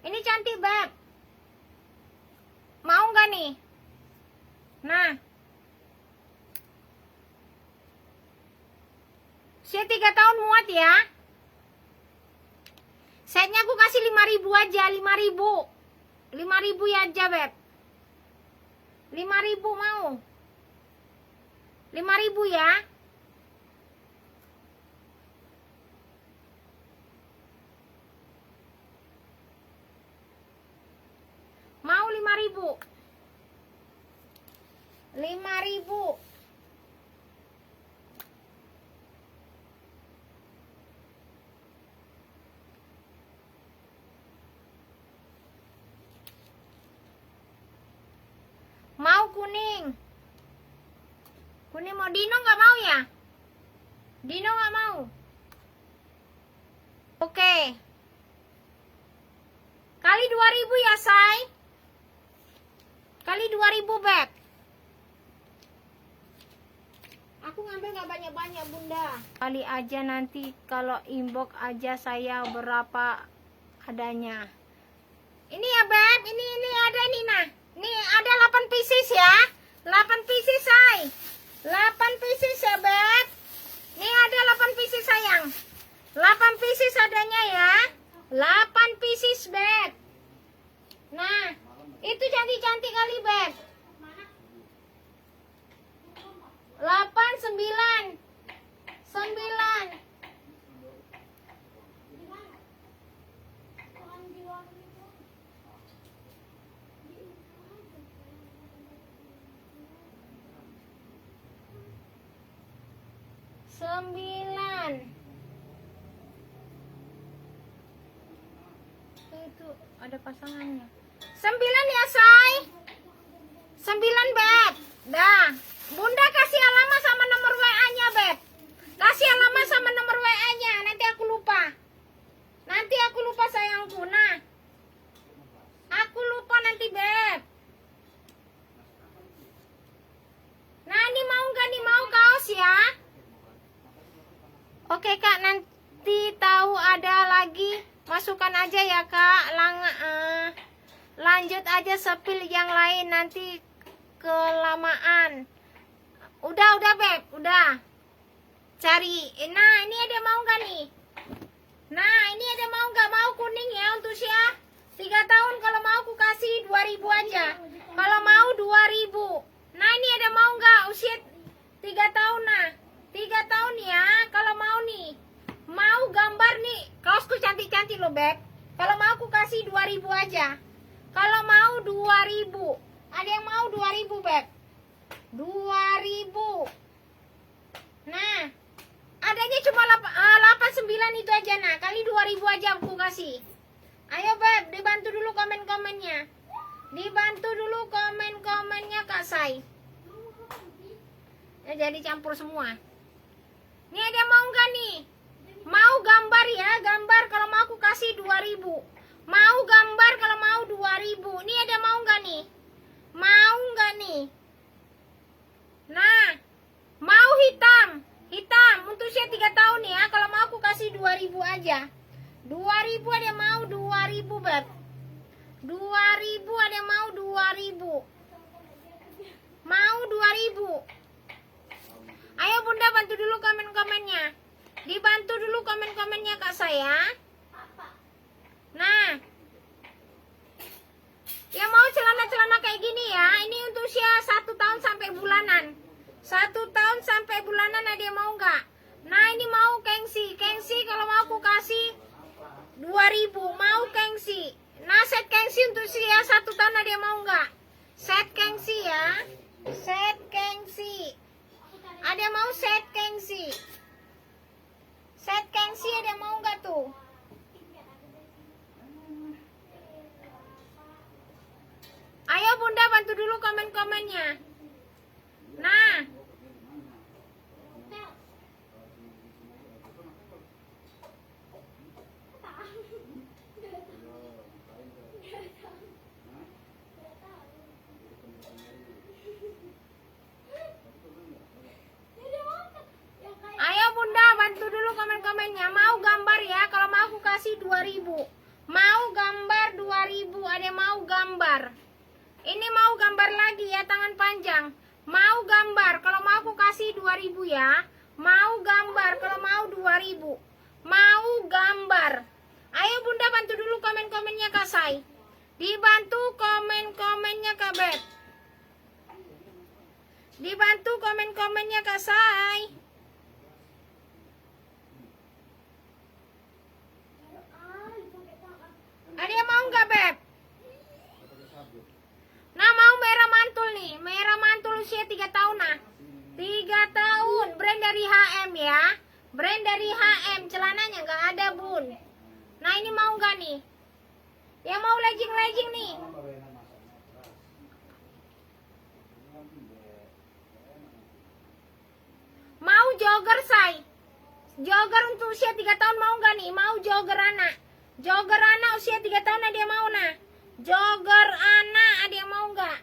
Ini cantik, Beb. Mau nggak nih? Nah. Usia 3 tahun muat ya. Setnya aku kasih 5.000 aja, 5.000. 5.000 ya aja, Beb. 5.000 mau. 5.000 ya. Mau 5.000. 5.000. Mau kuning. Kuning mau. Dino nggak mau ya? Dino nggak mau. Oke. Kali 2.000 ya, Say. Kali 2.000, Beb. Aku ngambil nggak banyak-banyak, Bunda. Kali aja nanti kalau inbox aja saya berapa adanya. Ini ya, Beb. Ini ada nih, nah. Nih ada 8 pieces ya. 8 pieces, Say. 8 pieces ya, Beb. Nih ada 8 pieces, sayang. 8 pieces adanya ya. 8 pieces, Beb. Nah, itu cantik-cantik kali, Beb. 8, 9. 9. Itu ada pasangannya. 9 ya, Say. 9, Beb. Dah. Bunda kasih alamat sama nomor WA-nya, Beb. Kasih alamat sama nomor WA-nya. Nanti aku lupa. Nanti aku lupa, sayangku. Nah. Aku lupa nanti, Beb. Nah, ini mau nggak nih? Mau kaos ya? Oke, Kak. Nanti tahu ada lagi. Masukkan aja ya, Kak. Lanjut aja sepil yang lain. Nanti kelamaan. Udah, Beb. Udah. Cari. Nah, ini ada mau nggak nih? Nah, ini ada mau nggak? Mau kuning ya untuk usia 3 tahun. Kalau mau aku kasih 2.000 aja. Kalau mau 2.000. Nah, ini ada mau nggak? Usia 3 tahun, nah. 3 tahun ya. Kalau mau nih. Mau gambar nih. Kaosku cantik-cantik loh, Beb. Kalau mau aku kasih 2.000 aja. Kalau mau 2.000. Ada yang mau 2.000, Beb? 2.000. Nah, adanya cuma 89 itu aja, nah. Kali 2.000 aja aku kasih. Ayo, Beb, dibantu dulu komen-komennya. Dibantu dulu komen-komennya, Kak Sai. Ya, jadi campur semua. Nih ada mau nggak nih? Mau gambar ya, gambar. Kalau mau aku kasih 2.000. Mau gambar kalau mau 2.000. Nih ada mau nggak nih? Mau nggak nih? Nah, mau hitam. Hitam untuk usia 3 tahun ya. Kalau mau aku kasih 2.000 aja. 2.000 ada yang mau 2.000, Beb. 2.000 ada yang mau 2.000. Mau 2.000. Ayo Bunda bantu dulu komen-komennya. Dibantu dulu komen-komennya Kak saya. Nah, yang mau celana-celana kayak gini ya, ini untuk usia 1 tahun sampai bulanan. 1 tahun sampai bulanan ada yang mau nggak? Nah ini mau Kengsi. Kengsi kalau mau aku kasih 2.000. Mau Kengsi. Nah set Kengsi untuk usia 1 tahun ada yang mau nggak? Set Kengsi ya. Set Kengsi. Ada yang mau set Kengsi? Set Kengsi ada yang mau nggak tuh? Ayo Bunda bantu dulu komen-komennya. Nah, ayo Bunda bantu dulu komen-komennya. Mau gambar ya? Kalau mau aku kasih 2.000. Mau gambar 2.000. Ada yang mau gambar? Ini mau gambar lagi ya, tangan panjang. Mau gambar, kalau mau aku kasih 2.000 ya. Mau gambar, kalau mau 2.000. Mau gambar. Ayo Bunda bantu dulu komen-komennya Kak Say. Dibantu komen-komennya Kak Beb. Dibantu komen-komennya Kak Say. Ada yang mau nggak Beb? Nah mau merah mantul nih. Merah mantul usia 3 tahun nah. 3 tahun. Brand dari HM ya. Brand dari HM. Celananya nggak ada Bun. Nah ini mau nggak nih? Yang mau legging-legging nih. Mau jogger Say. Jogger untuk usia 3 tahun mau nggak nih? Mau jogger anak. Jogger anak usia 3 tahun ada yang mau nah. Jogger anak ada yang mau nggak?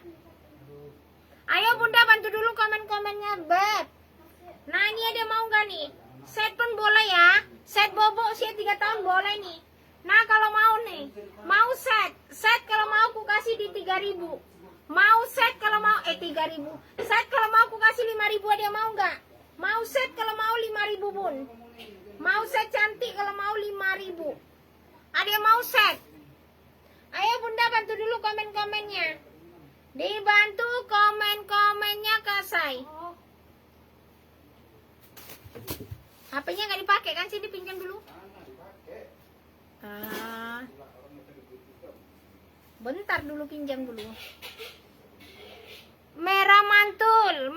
Ayo Bunda bantu dulu komen-komennya Beb. Nah ini ada yang mau nggak nih? Set pun boleh ya. Set bobo usia 3 tahun boleh nih. Nah kalau mau nih, mau set. Set kalau mau aku kasih di 3.000. Mau set kalau mau 3.000. Set kalau mau aku kasih 5.000 ada yang mau nggak? Mau set kalau mau 5.000 Bun. Mau set cantik kalau mau 5.000. Ada yang mau set? Ayo Bunda bantu dulu komen-komennya. Dibantu komen-komennya Kak Say. HP-nya nggak dipakai kan? Sini pinjam dulu. Bentar dulu pinjam dulu. Merah mantul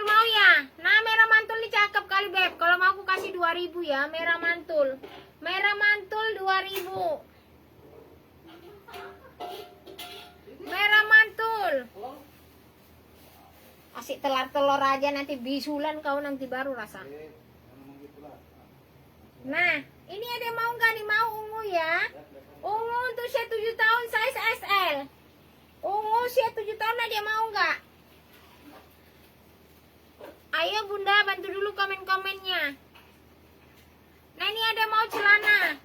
mau ya? Nah merah mantul ini cakep kali Beb. Kalau mau aku kasih 2.000 ya, merah mantul 2.000. Merah mantul. Asik telur-telur aja nanti bisulan kau nanti baru rasa. Nah, ini ada yang mau nggak nih? Mau ungu ya? Ungu untuk usia 7 tahun size SL. Ungu usia 7 tahun ada yang mau nggak? Ayo Bunda bantu dulu komen-komennya. Nah ini ada yang mau celana.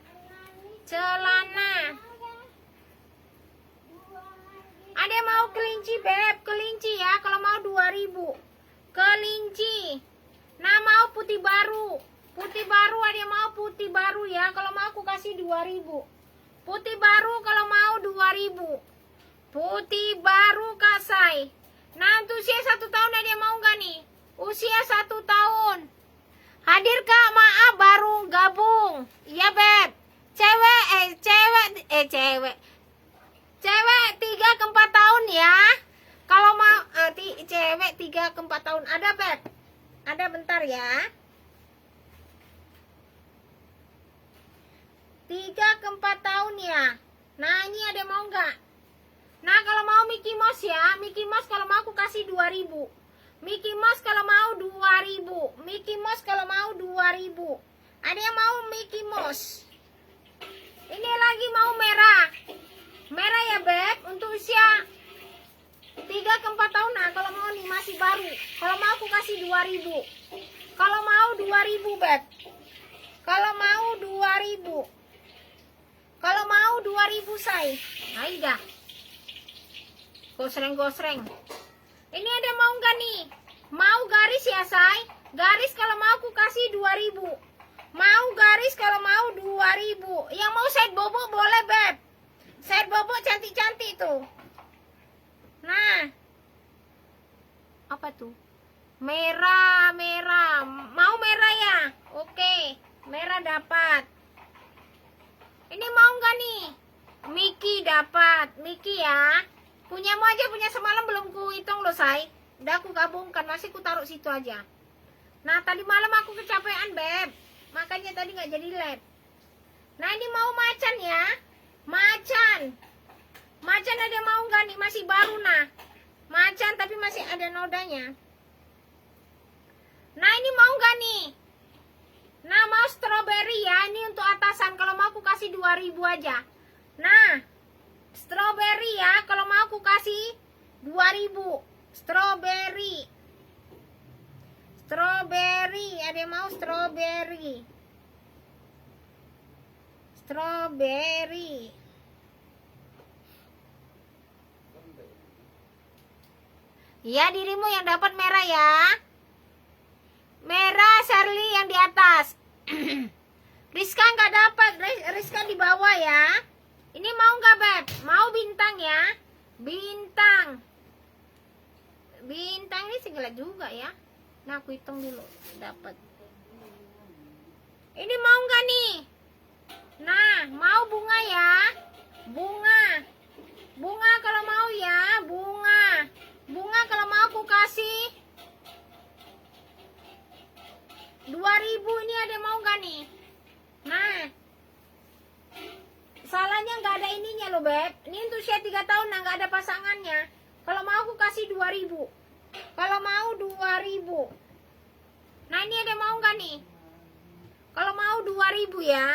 Ada yang mau kelinci Beb, kelinci ya. Kalau mau 2.000. Kelinci. Nah mau putih baru. Putih baru ada yang mau putih baru ya. Kalau mau aku kasih 2.000. Putih baru kalau mau 2.000. Putih baru Kak Say. Nah untuk usia 1 tahun ada yang mau nggak nih? Usia 1 tahun. Hadir Kak, maaf baru gabung. Iya Beb. Cewek 3 ke 4 tahun ya. Kalau mau cewek 3 ke 4 tahun ada Beb. Ada bentar ya. 3 ke 4 tahun ya. Nah ini ada mau nggak? Nah kalau mau Mickey Mouse ya. Mickey Mouse kalau mau aku kasih 2.000. Mickey Mouse kalau mau 2.000. Mickey Mouse kalau mau 2.000. Ada yang mau Mickey Mouse? Ini lagi mau merah. Merah ya Beb. Untuk usia 3 ke 4 tahun. Nah kalau mau nih masih baru. Kalau mau aku kasih 2.000. Kalau mau 2.000 Beb. Kalau mau 2.000. Kalau mau 2.000 say. Ayo dah. Gosreng-gosreng. Ini ada mau nggak nih? Mau garis ya, say? Garis kalau mau aku kasih 2000. Mau garis kalau mau 2000. Yang mau set bobo boleh, Beb. Set bobo cantik-cantik tuh. Nah. Apa tuh? Merah, merah. Mau merah ya? Oke. Merah dapat. Ini mau nggak nih? Miki dapat. Miki ya. Punyamu aja, punya semalam belum ku hitung loh, say. Udah aku gabungkan, masih ku taruh situ aja. Nah, tadi malam aku kecapean, Beb. Makanya tadi nggak jadi lab. Nah, ini mau macan ya. Macan. Macan ada mau nggak nih? Masih baru nah. Macan tapi masih ada nodanya. Nah, ini mau nggak nih? Nah, mau strawberry ya. Ini untuk atasan. Kalau mau aku kasih 2000 aja. Nah, strawberry ya. Kalau mau aku kasih 2000. Strawberry. Strawberry. Ada yang mau strawberry? Strawberry. Ya, dirimu yang dapat merah ya. Merah Shirley yang di atas. Rizka nggak dapat. Rizka di bawah ya. Ini mau nggak, Beb? Mau bintang ya. Bintang. Bintang ini segala juga ya. Nah, aku hitung dulu. Dapat. Ini mau nggak nih? Nah, mau bunga ya. Bunga. Bunga kalau mau ya. Bunga. Bunga kalau mau aku kasih 2000. Ini ada mau nggak nih? Nah, salahnya nggak ada ininya loh, Beb. Ini untuk usia 3 tahun, nah nggak ada pasangannya. Kalau mau aku kasih 2000. Kalau mau 2000. Nah, ini ada mau nggak nih? Kalau mau 2000 ya.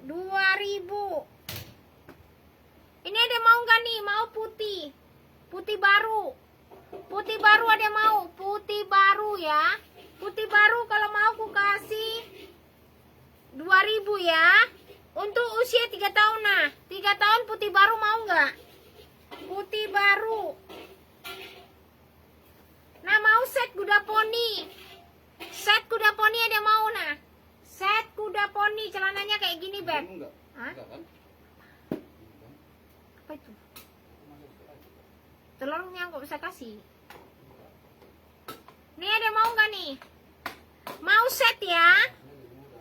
2000. Ini ada mau nggak nih? Mau putih. Putih baru. Putih baru ada mau. Putih baru ya. Putih baru kalau mau aku kasih 2000 ya. Untuk usia 3 tahun nah. 3 tahun putih baru mau nggak? Putih baru. Nah, mau set kuda poni. Set kuda poni ada mau nah. Set kuda poni celananya kayak gini, Beb. Enggak. Hah? Enggak kan? Apa itu? Telurnya kok bisa kasih. Nih ada mau nggak nih? Mau set ya.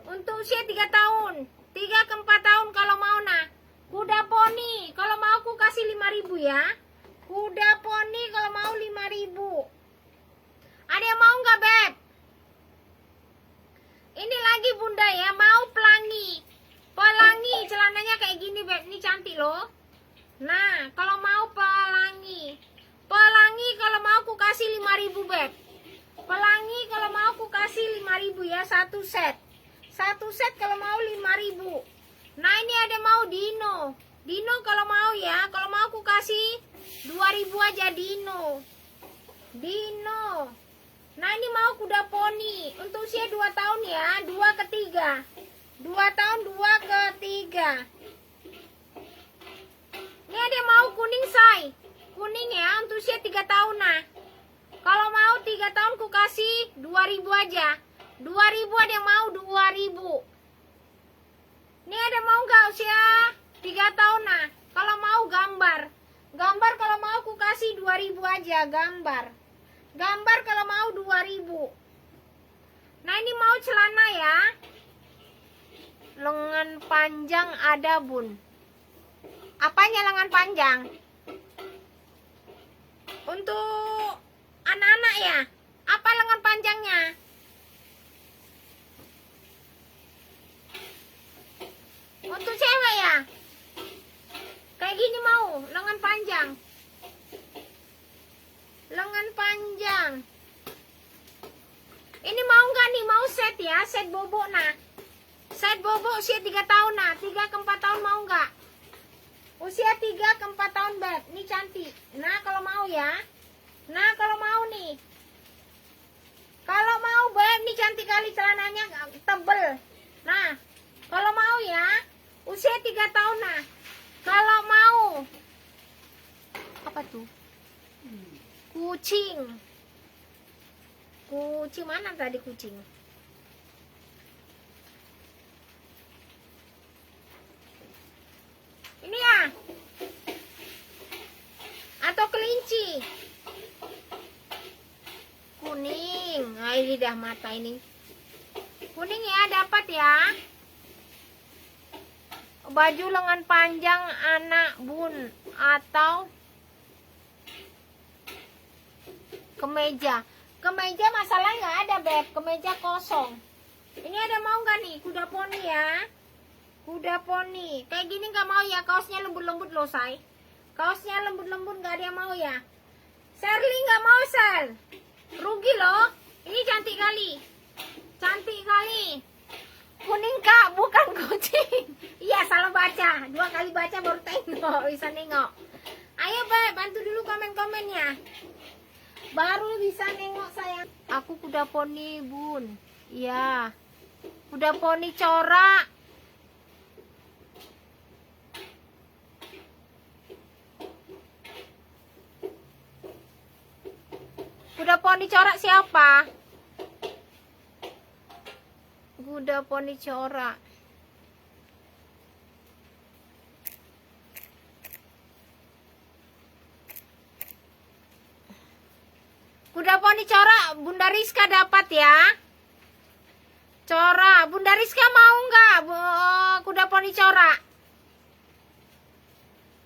Untuk usia 3 tahun. 3 ke 4 tahun kalau mau nah. Kuda poni. Kalau mau aku kasih 5000 ya. Kuda poni kalau mau 5000. Ada yang mau nggak, Beb? Ini lagi bunda ya. Mau pelangi. Pelangi celananya kayak gini, Beb. Ini cantik loh. Nah, kalau mau pelangi. Pelangi kalau mau aku kasih 5000, Beb. Pelangi kalau mau aku kasih 5000 ya. Satu set. Satu set kalau mau 5000. Nah, ini ada mau dino. Dino kalau mau ya. Kalau mau aku kasih 2000 aja dino. Dino. Nah, ini mau kuda poni. Untuk usia 2 tahun ya. 2 ke 3. 2 tahun 2 ke 3. Ini ada mau kuning, say. Kuning ya. Untuk usia 3 tahun nah. Kalau mau 3 tahun ku kasih 2000 aja. 2000 ada yang mau 2000. Ini ada mau nggak usia 3 tahun nah. Kalau mau gambar. Gambar kalau mau ku kasih 2000 aja. Gambar. Gambar kalau mau 2000. Nah, ini mau celana ya. Lengan panjang ada, Bun. Apanya lengan panjang? Untuk anak-anak ya. Apa lengan panjangnya? Untuk cewek ya. Kayak gini mau lengan panjang. Lengan panjang. Ini mau nggak nih? Mau set ya. Set bobo nah. Set bobo usia 3 tahun nah. 3 ke 4 tahun mau nggak? Usia 3 ke 4 tahun, Beb. Ini cantik. Nah, kalau mau ya. Nah, kalau mau nih. Kalau mau, Beb. Ini cantik kali celananya tebel. Nah, kalau mau ya. Usia 3 tahun nah. Kalau mau. Apa tuh? Kucing. Kucing mana tadi kucing? Ini ya. Atau kelinci. Kuning. Nah, ini dah mata ini. Kuning ya, dapat ya. Baju lengan panjang anak bun atau kemeja. Kemeja masalah nggak ada, Beb. Kemeja kosong. Ini ada mau nggak nih? Kuda poni ya. Kuda poni. Kayak gini nggak mau ya. Kaosnya lembut-lembut loh, say. Kaosnya lembut-lembut nggak ada yang mau ya. Sherly nggak mau, Sel. Rugi loh. Ini cantik kali. Cantik kali. Kuning kak, bukan kucing. Iya, salah baca. 2 kali baca baru tengok. Bisa nengok. Ayo, Beb. Bantu dulu komen-komennya. Baru bisa nengok sayang. Aku kuda poni bun. Iya. Kuda poni corak. Kuda poni corak siapa? Kuda poni corak. Kuda poni corak Bunda Rizka dapat ya. Corak. Bunda Rizka mau nggak kuda poni corak?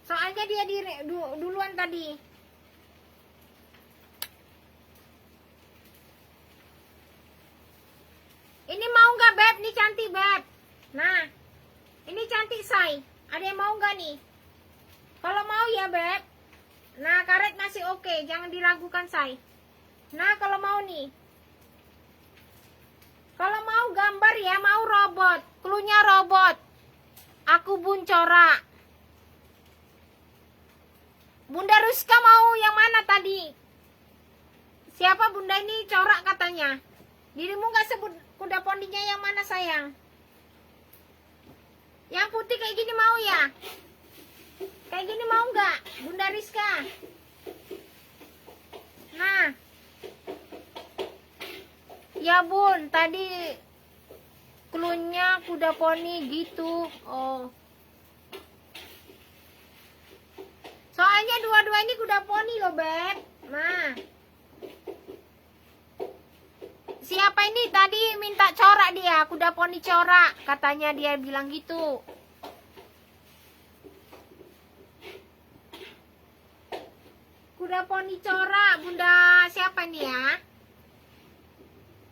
Soalnya dia duluan tadi. Ini mau nggak, Beb? Ini cantik, Beb. Nah, ini cantik, say. Ada yang mau nggak nih? Kalau mau ya, Beb. Nah, karet masih oke. Jangan diragukan, say. Nah, kalau mau nih. Kalau mau gambar ya, mau robot. Klunya robot. Aku bun corak. Bunda Rizka mau yang mana tadi? Siapa Bunda ini corak katanya? Dirimu gak sebut kuda poninya yang mana sayang? Yang putih kayak gini mau ya? Kayak gini mau gak Bunda Rizka? Nah. Ya bun, tadi klunya kuda poni gitu. Oh. Soalnya dua-dua ini kuda poni loh, Beb. Nah. Siapa ini tadi minta corak dia, kuda poni corak. Katanya dia bilang gitu. Kuda poni corak, Bunda siapa nih ya?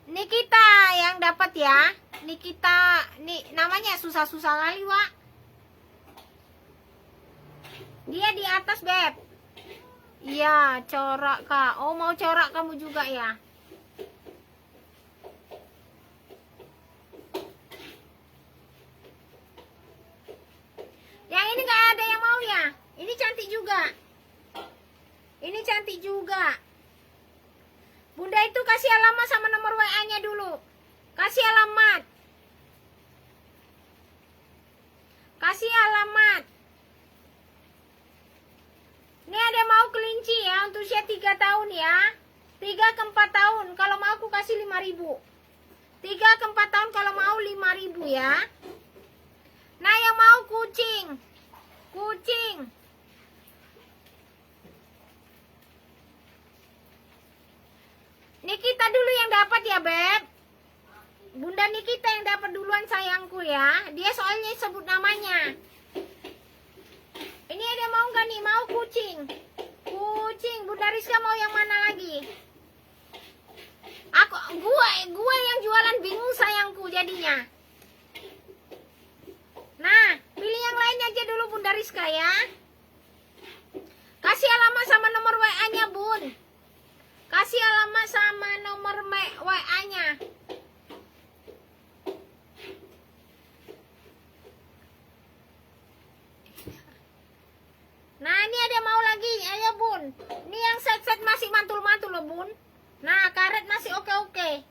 Nikita yang dapat ya. Nikita, nih namanya susah-susah kali, Wak. Dia di atas, Beb. Iya, corak Kak. Oh, mau corak kamu juga ya? Yang ini nggak ada yang mau ya? Ini cantik juga. Ini cantik juga. Bunda itu kasih alamat sama nomor WA-nya dulu. Kasih alamat. Kasih alamat. Ini ada mau kelinci ya untuk usia 3 tahun ya. 3 ke 4 tahun. Kalau mau aku kasih 5.000. 3 ke 4 tahun kalau mau 5.000 ya. Nah, yang mau kucing. Kucing. Nikita dulu yang dapat ya, Beb. Bunda Nikita yang dapat duluan sayangku ya. Dia soalnya sebut namanya. Ini ada mau nggak nih? Mau kucing. Kucing. Bunda Rizka mau yang mana lagi? Gua yang jualan bingung sayangku jadinya. Nah, pilih yang lain aja dulu Bunda Rizka ya. Kasih alamat sama nomor WA-nya, Bun. Kasih alamat sama nomor WA-nya. Nah, ini ada mau lagi. Ayo, Bun. Ini yang set-set masih mantul-mantul loh, Bun. Nah, karet masih oke-oke.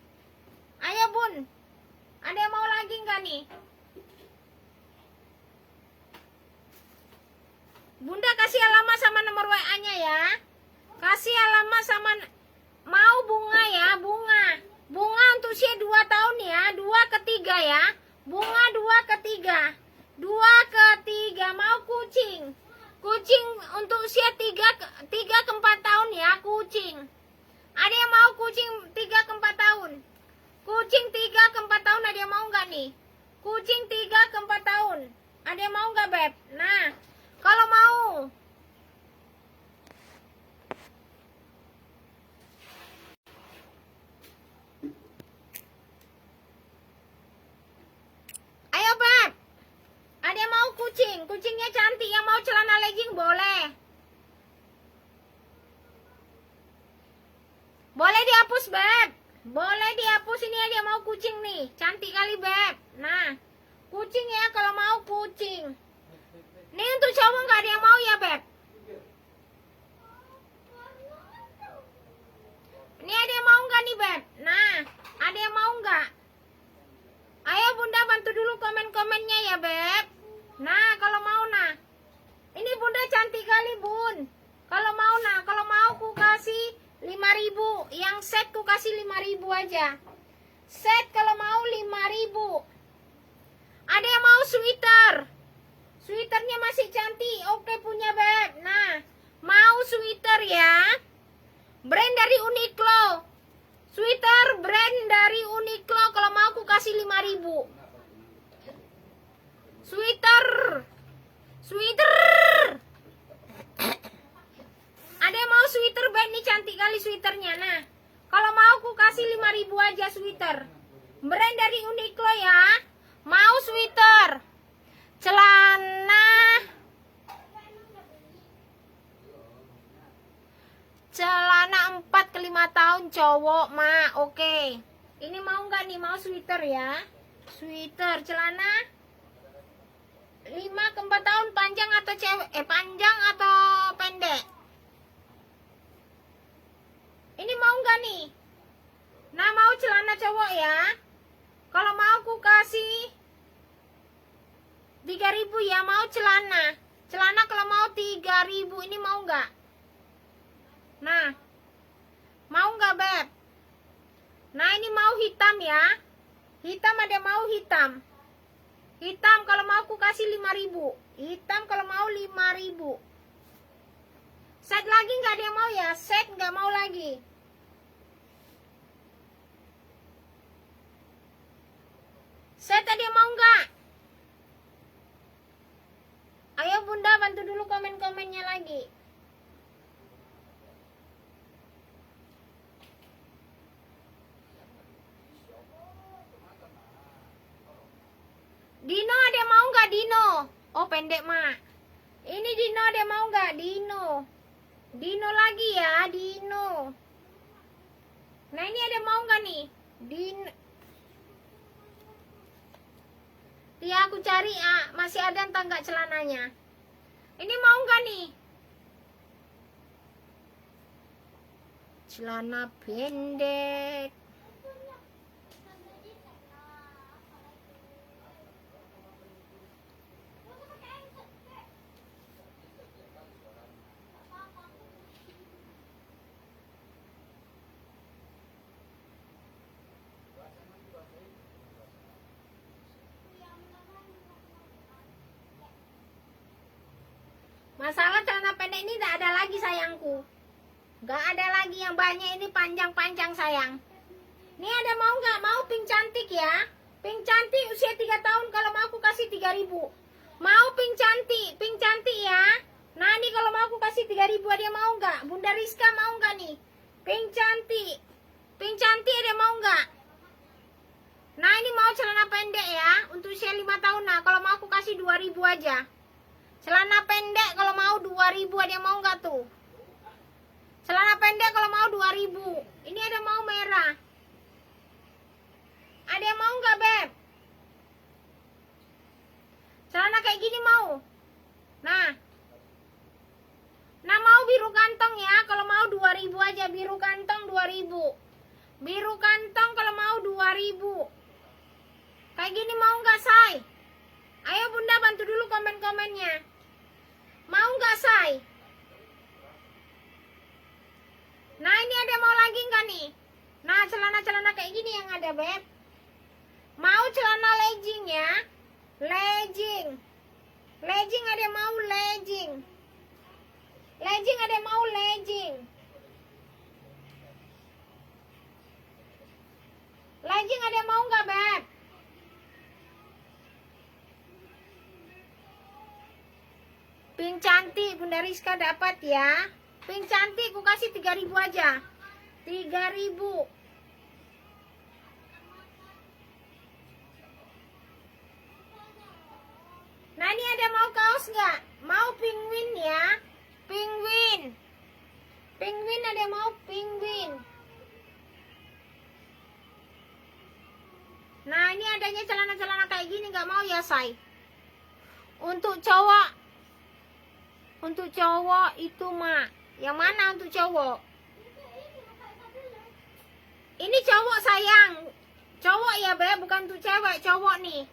Ayo, Bun. Ada yang mau lagi nggak nih? Bunda kasih alamat sama nomor WA-nya ya. Kasih alamat sama mau bunga ya, bunga. Bunga untuk usia 2 tahun ya, 2 ke 3 ya. Bunga 2 ke 3. 2 ke 3 mau kucing. Kucing untuk usia 3 ke 4 tahun ya, kucing. Ada yang mau kucing 3 ke 4 tahun? Kucing 3 ke 4 tahun ada yang mau nggak nih? Kucing 3 ke 4 tahun. Ada yang mau nggak, Beb? Nah, kalau mau. Ayo, Beb. Ada yang mau kucing? Kucingnya cantik, yang mau celana legging boleh. Boleh dihapus, Beb. Boleh dihapus, ini ada yang mau kucing nih. Cantik kali, Beb. Nah, kucing ya kalau mau kucing. Nih untuk cowok nggak ada yang mau ya, Beb? Ini ada yang mau nggak nih, Beb? Nah, ada yang mau nggak? Ayo Bunda bantu dulu komen-komennya ya, Beb. Nah, kalau mau nah. Ini Bunda cantik kali, Bun. Kalau mau nah, kalau mau ku kasih 5.000. Yang set ku kasih 5.000 aja. Set kalau mau 5.000. Ada yang mau sweater? Sweaternya masih cantik. Oke punya, Beb. Nah, mau sweater ya. Brand dari Uniqlo. Sweater brand dari Uniqlo. Kalau mau aku kasih 5.000. Sweater. Sweater. Ada yang mau sweater, Beb? Ini cantik kali sweaternya. Nah, kalau mau aku kasih 5.000 aja sweater. Brand dari Uniqlo ya. Mau sweater. Celana. Celana 4 ke 5 tahun cowok, Ma. Oke. Ini mau nggak nih? Mau sweater ya. Sweater, celana 5 ke 4 tahun panjang atau cewek? Panjang atau pendek? Ini mau nggak nih? Nah, mau celana cowok ya. Kalau mau aku kasih 3.000 ya, mau celana. Celana kalau mau 3.000. Ini mau nggak? Nah, mau nggak, Beb? Nah, ini mau hitam ya. Hitam ada mau hitam. Hitam kalau mau aku kasih 5.000. Hitam kalau mau 5.000. Set lagi nggak ada yang mau ya? Set nggak mau lagi. Set ada yang mau nggak? Ayo Bunda bantu dulu komen-komennya lagi. Dino ada yang mau nggak, Dino? Oh pendek, Mak. Ini Dino ada yang mau nggak? Dino. Dino lagi ya, Dino. Nah, ini ada yang mau nggak nih? Dino. Ya aku cari, masih ada entah nggak celananya. Ini mau nggak nih? Celana pendek. Masalah celana pendek ini tidak ada lagi sayangku. Gak ada lagi yang banyak ini panjang-panjang sayang. Ini ada mau nggak? Mau pink cantik ya. Pink cantik usia 3 tahun kalau mau aku kasih 3.000. Mau pink cantik ya. Nah ini kalau mau aku kasih 3.000 ada yang mau nggak? Bunda Rizka mau nggak nih? Pink cantik ada yang mau nggak? Nah ini mau celana pendek ya. Untuk usia 5 tahun nah kalau mau aku kasih 2.000 aja. Celana pendek kalau mau 2.000 ada yang mau nggak tuh? Celana pendek kalau mau 2.000. Ini ada mau merah. Ada yang mau nggak, Beb? Celana kayak gini mau? Nah. Nah mau biru kantong ya. Kalau mau 2.000 aja. Biru kantong 2.000. Biru kantong kalau mau 2.000. Kayak gini mau nggak, Say? Ayo Bunda bantu dulu komen-komennya. Mau nggak, Say? Nah ini ada mau lagi nggak nih? Nah celana-celana kayak gini yang ada Beb. Mau celana legging ya? Legging. Legging ada yang mau legging. Legging ada yang mau legging. Legging ada yang mau nggak Beb? Pink cantik Bunda Rizka dapat ya. Pink cantik ku kasih 3.000 aja. 3.000. Nah ini ada mau kaos nggak? Mau penguin ya? Penguin. Penguin ada yang mau penguin. Nah ini adanya celana-celana kayak gini nggak mau ya say? Untuk cowok. Untuk cowok itu mah. Yang mana untuk cowok? Ini cowok sayang. Cowok ya Beb, bukan untuk cewek. Cowok nih.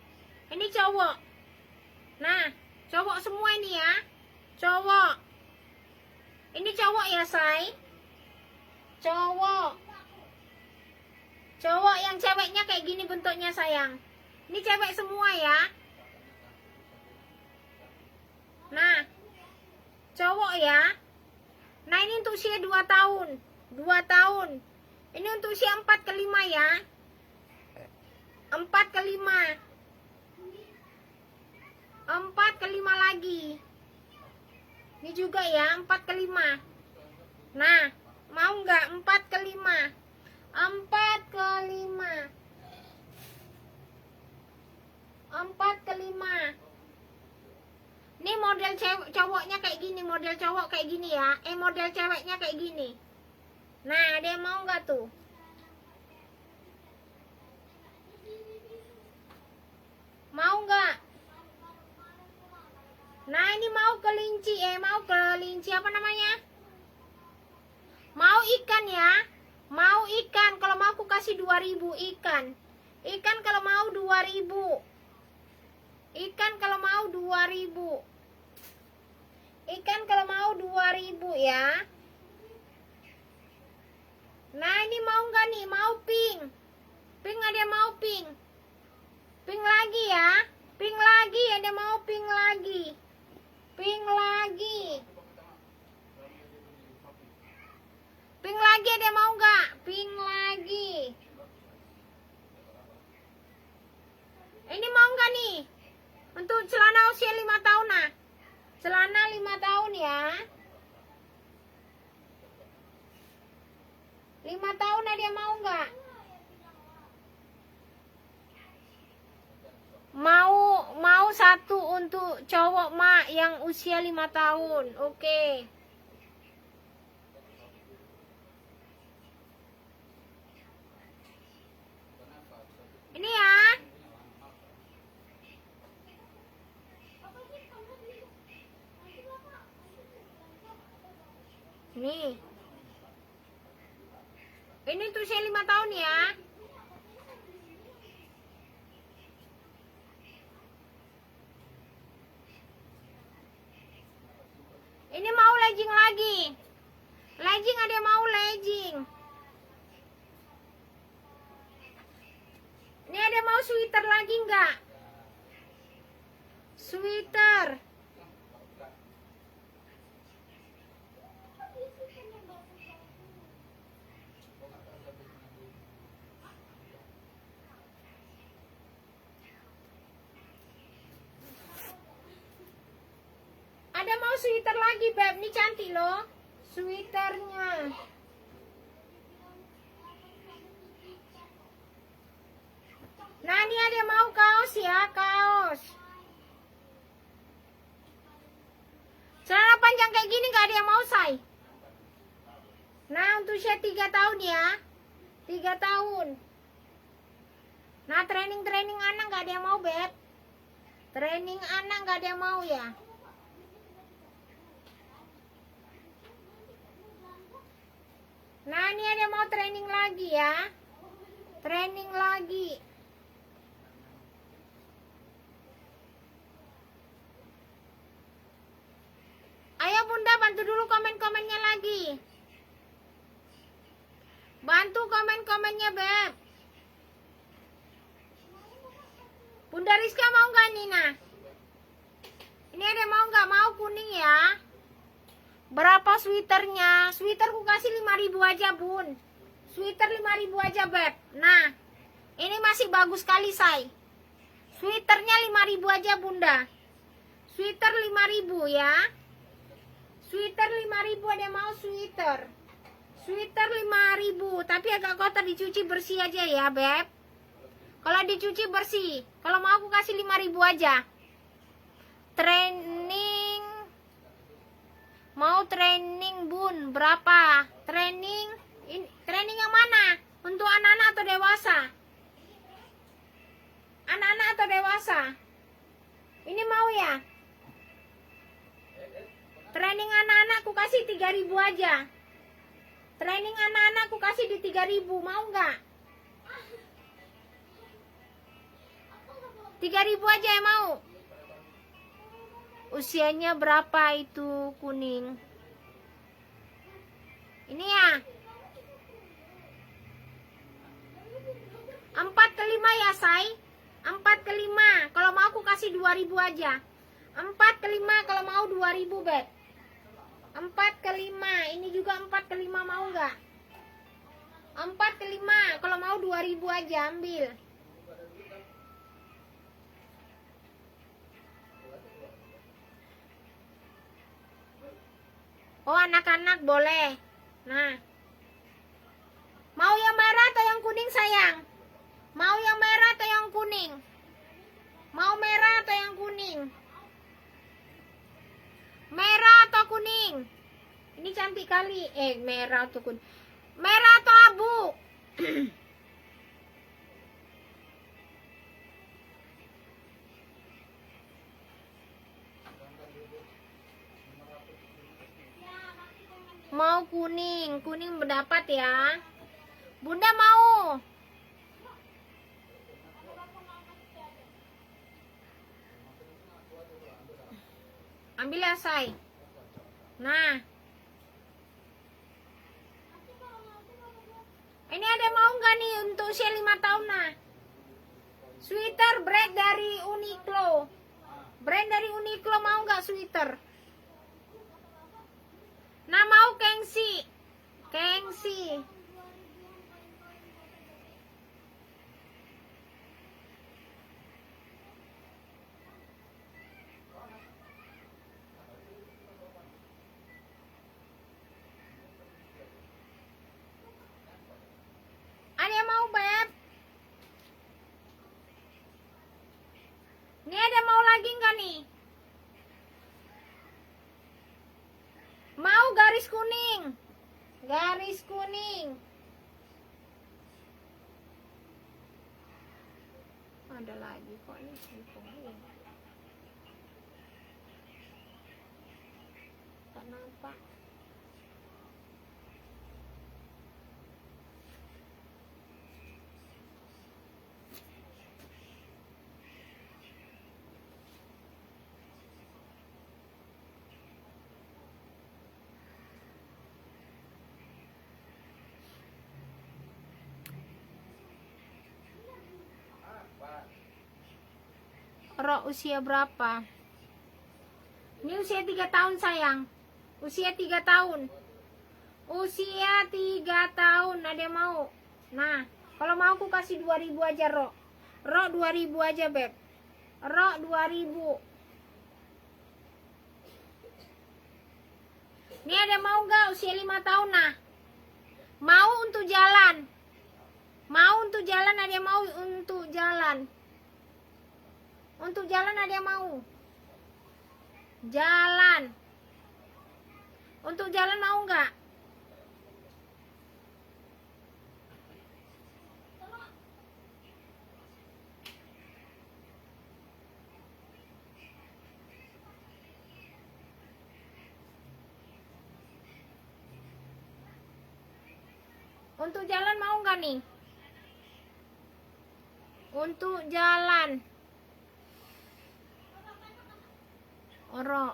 Ini cowok. Nah, cowok semua ini ya. Cowok. Ini cowok ya say. Cowok. Cowok yang ceweknya kayak gini bentuknya sayang. Ini cewek semua ya. Nah, cowok ya. Nah ini untuk usia 2 tahun. 2 tahun. Ini untuk usia 4 ke 5 ya. 4 ke 5. 4 ke 5 lagi. Ini juga ya 4 ke 5. Nah mau nggak 4 ke 5? 4 ke 5. 4 ke 5. Ini model cowoknya kayak gini, model cowok kayak gini ya. Model ceweknya kayak gini. Nah, ada yang mau nggak tuh? Mau nggak? Nah, ini mau kelinci, mau kelinci apa namanya? Mau ikan ya? Mau ikan, kalau mau aku kasih 2.000 ikan. Ikan kalau mau 2.000. Ikan kalau mau 2.000. Ikan kalau mau 2.000 ya. Nah ini mau nggak nih? Mau pink. Pink ada yang mau pink. Pink lagi ya. Pink lagi ada yang mau pink lagi. Pink lagi. Pink lagi ada yang mau nggak? Pink lagi. Ini mau nggak nih? Untuk celana usia 5 tahun nah. Celana 5 tahun ya. 5 tahun ada yang mau nggak? Mau satu untuk cowok mak yang usia 5 tahun. Oke. Ini ya. Nih. Ini tuh usia 5 tahun ya. Ini mau legging lagi. Legging ada yang mau legging. Ini ada yang mau sweater lagi enggak? Sweater. Ada mau sweater lagi, Beb. Ini cantik loh. Sweaternya. Nah, ini ada yang mau kaos ya, kaos. Celana panjang kayak gini gak ada yang mau, say. Nah, untuk usia 3 tahun ya. 3 tahun. Nah, training anak gak ada yang mau, Beb. Training anak gak ada yang mau ya. Nah, ini ada yang mau training lagi ya. Training lagi. Ayo Bunda bantu dulu komen-komennya lagi. Bantu komen-komennya, Beb. Bunda Rizka mau nggak, Nina? Ini ada mau nggak? Mau kuning ya? Berapa sweaternya? Sweaterku kasih 5.000 aja, Bun. Sweater 5.000 aja, Beb. Nah, ini masih bagus sekali, say. Sweaternya 5.000 aja, Bunda. Sweater 5.000 ya. Sweater 5.000, ada mau sweater. Sweater 5.000, tapi agak kotor, dicuci bersih aja ya, Beb. Kalau dicuci bersih. Kalau mau aku kasih 5.000 aja. Training. Mau training, Bun. Berapa? Training. Training yang mana? Untuk anak-anak atau dewasa? Anak-anak atau dewasa? Ini mau ya? Training anak-anak aku kasih 3.000 aja. Training anak-anak aku kasih di 3.000. Mau nggak? 3.000 aja ya mau. Usianya berapa itu kuning? Ini ya. 4 ke 5 ya, say. 4 ke 5. Kalau mau aku kasih 2.000 aja. 4 ke 5 kalau mau 2.000, Beb. 4 ke 5. Ini juga 4 ke 5 mau nggak? 4 ke 5. Kalau mau 2.000 aja, ambil. Oh, anak-anak boleh. Nah. Mau yang merah atau yang kuning, sayang? Mau yang merah atau yang kuning? Mau merah atau yang kuning? Merah atau kuning? Ini cantik kali. Merah atau kuning? Merah atau abu? Mau kuning. Kuning mendapat ya. Bunda mau. Ambil ya, say. Nah. Ini ada mau nggak nih untuk usia 5 tahun, nah. Sweater brand dari Uniqlo. Brand dari Uniqlo mau nggak sweater? Nah, mau gengsi. Gengsi. Ada yang mau, Beb? Ini ada mau lagi nggak nih? Mau garis kuning. Garis kuning. Ada lagi kok ini. Kenapa? Rok usia berapa? Ini usia 3 tahun, sayang. Usia 3 tahun. Usia 3 tahun. Ada yang mau? Nah, kalau mau aku kasih 2.000 aja, Rok. Rok 2.000 aja, Beb. Rok 2.000. Ini ada mau nggak usia 5 tahun, nah? Mau untuk jalan. Mau untuk jalan, ada yang mau untuk jalan. Untuk jalan ada yang mau? Jalan. Untuk jalan mau nggak? Untuk jalan mau nggak nih? Untuk jalan. Orok.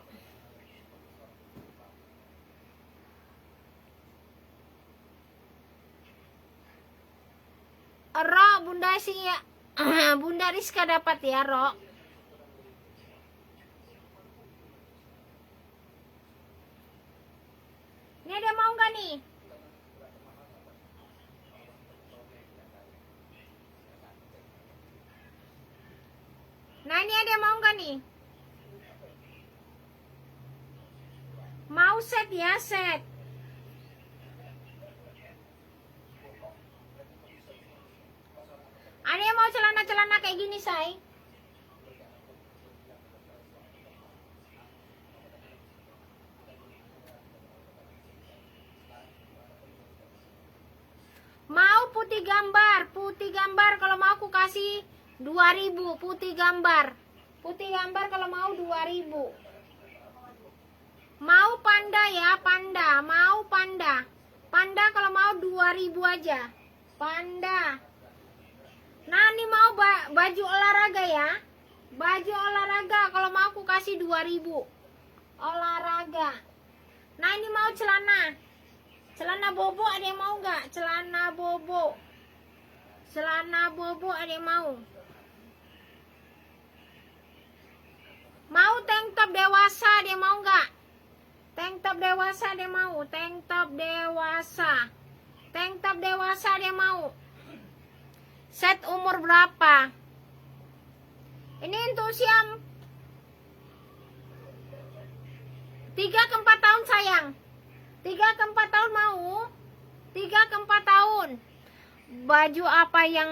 Ro, Bunda sih ya. Bunda Rizka dapat ya, Ro. Ini ada mau nggak nih? Nah, ini ada mau nggak nih? Mau set ya, set. Ada yang mau celana-celana kayak gini, say? Mau putih gambar kalau mau aku kasih 2000 putih gambar kalau mau 2000. Mau panda ya, mau panda kalau mau 2000 aja, panda. Nah, ini mau baju olahraga ya, baju olahraga kalau mau aku kasih 2000 olahraga. Nah, ini mau celana bobo, ada yang mau nggak? Celana bobo ada yang mau? Mau tank top dewasa, ada yang mau nggak? Tank top dewasa ada yang mau? Tank top dewasa ada yang mau? Set umur berapa? Ini untuk siam 3 ke 4 tahun sayang. 3 ke 4 tahun mau? 3 ke 4 tahun. Baju apa yang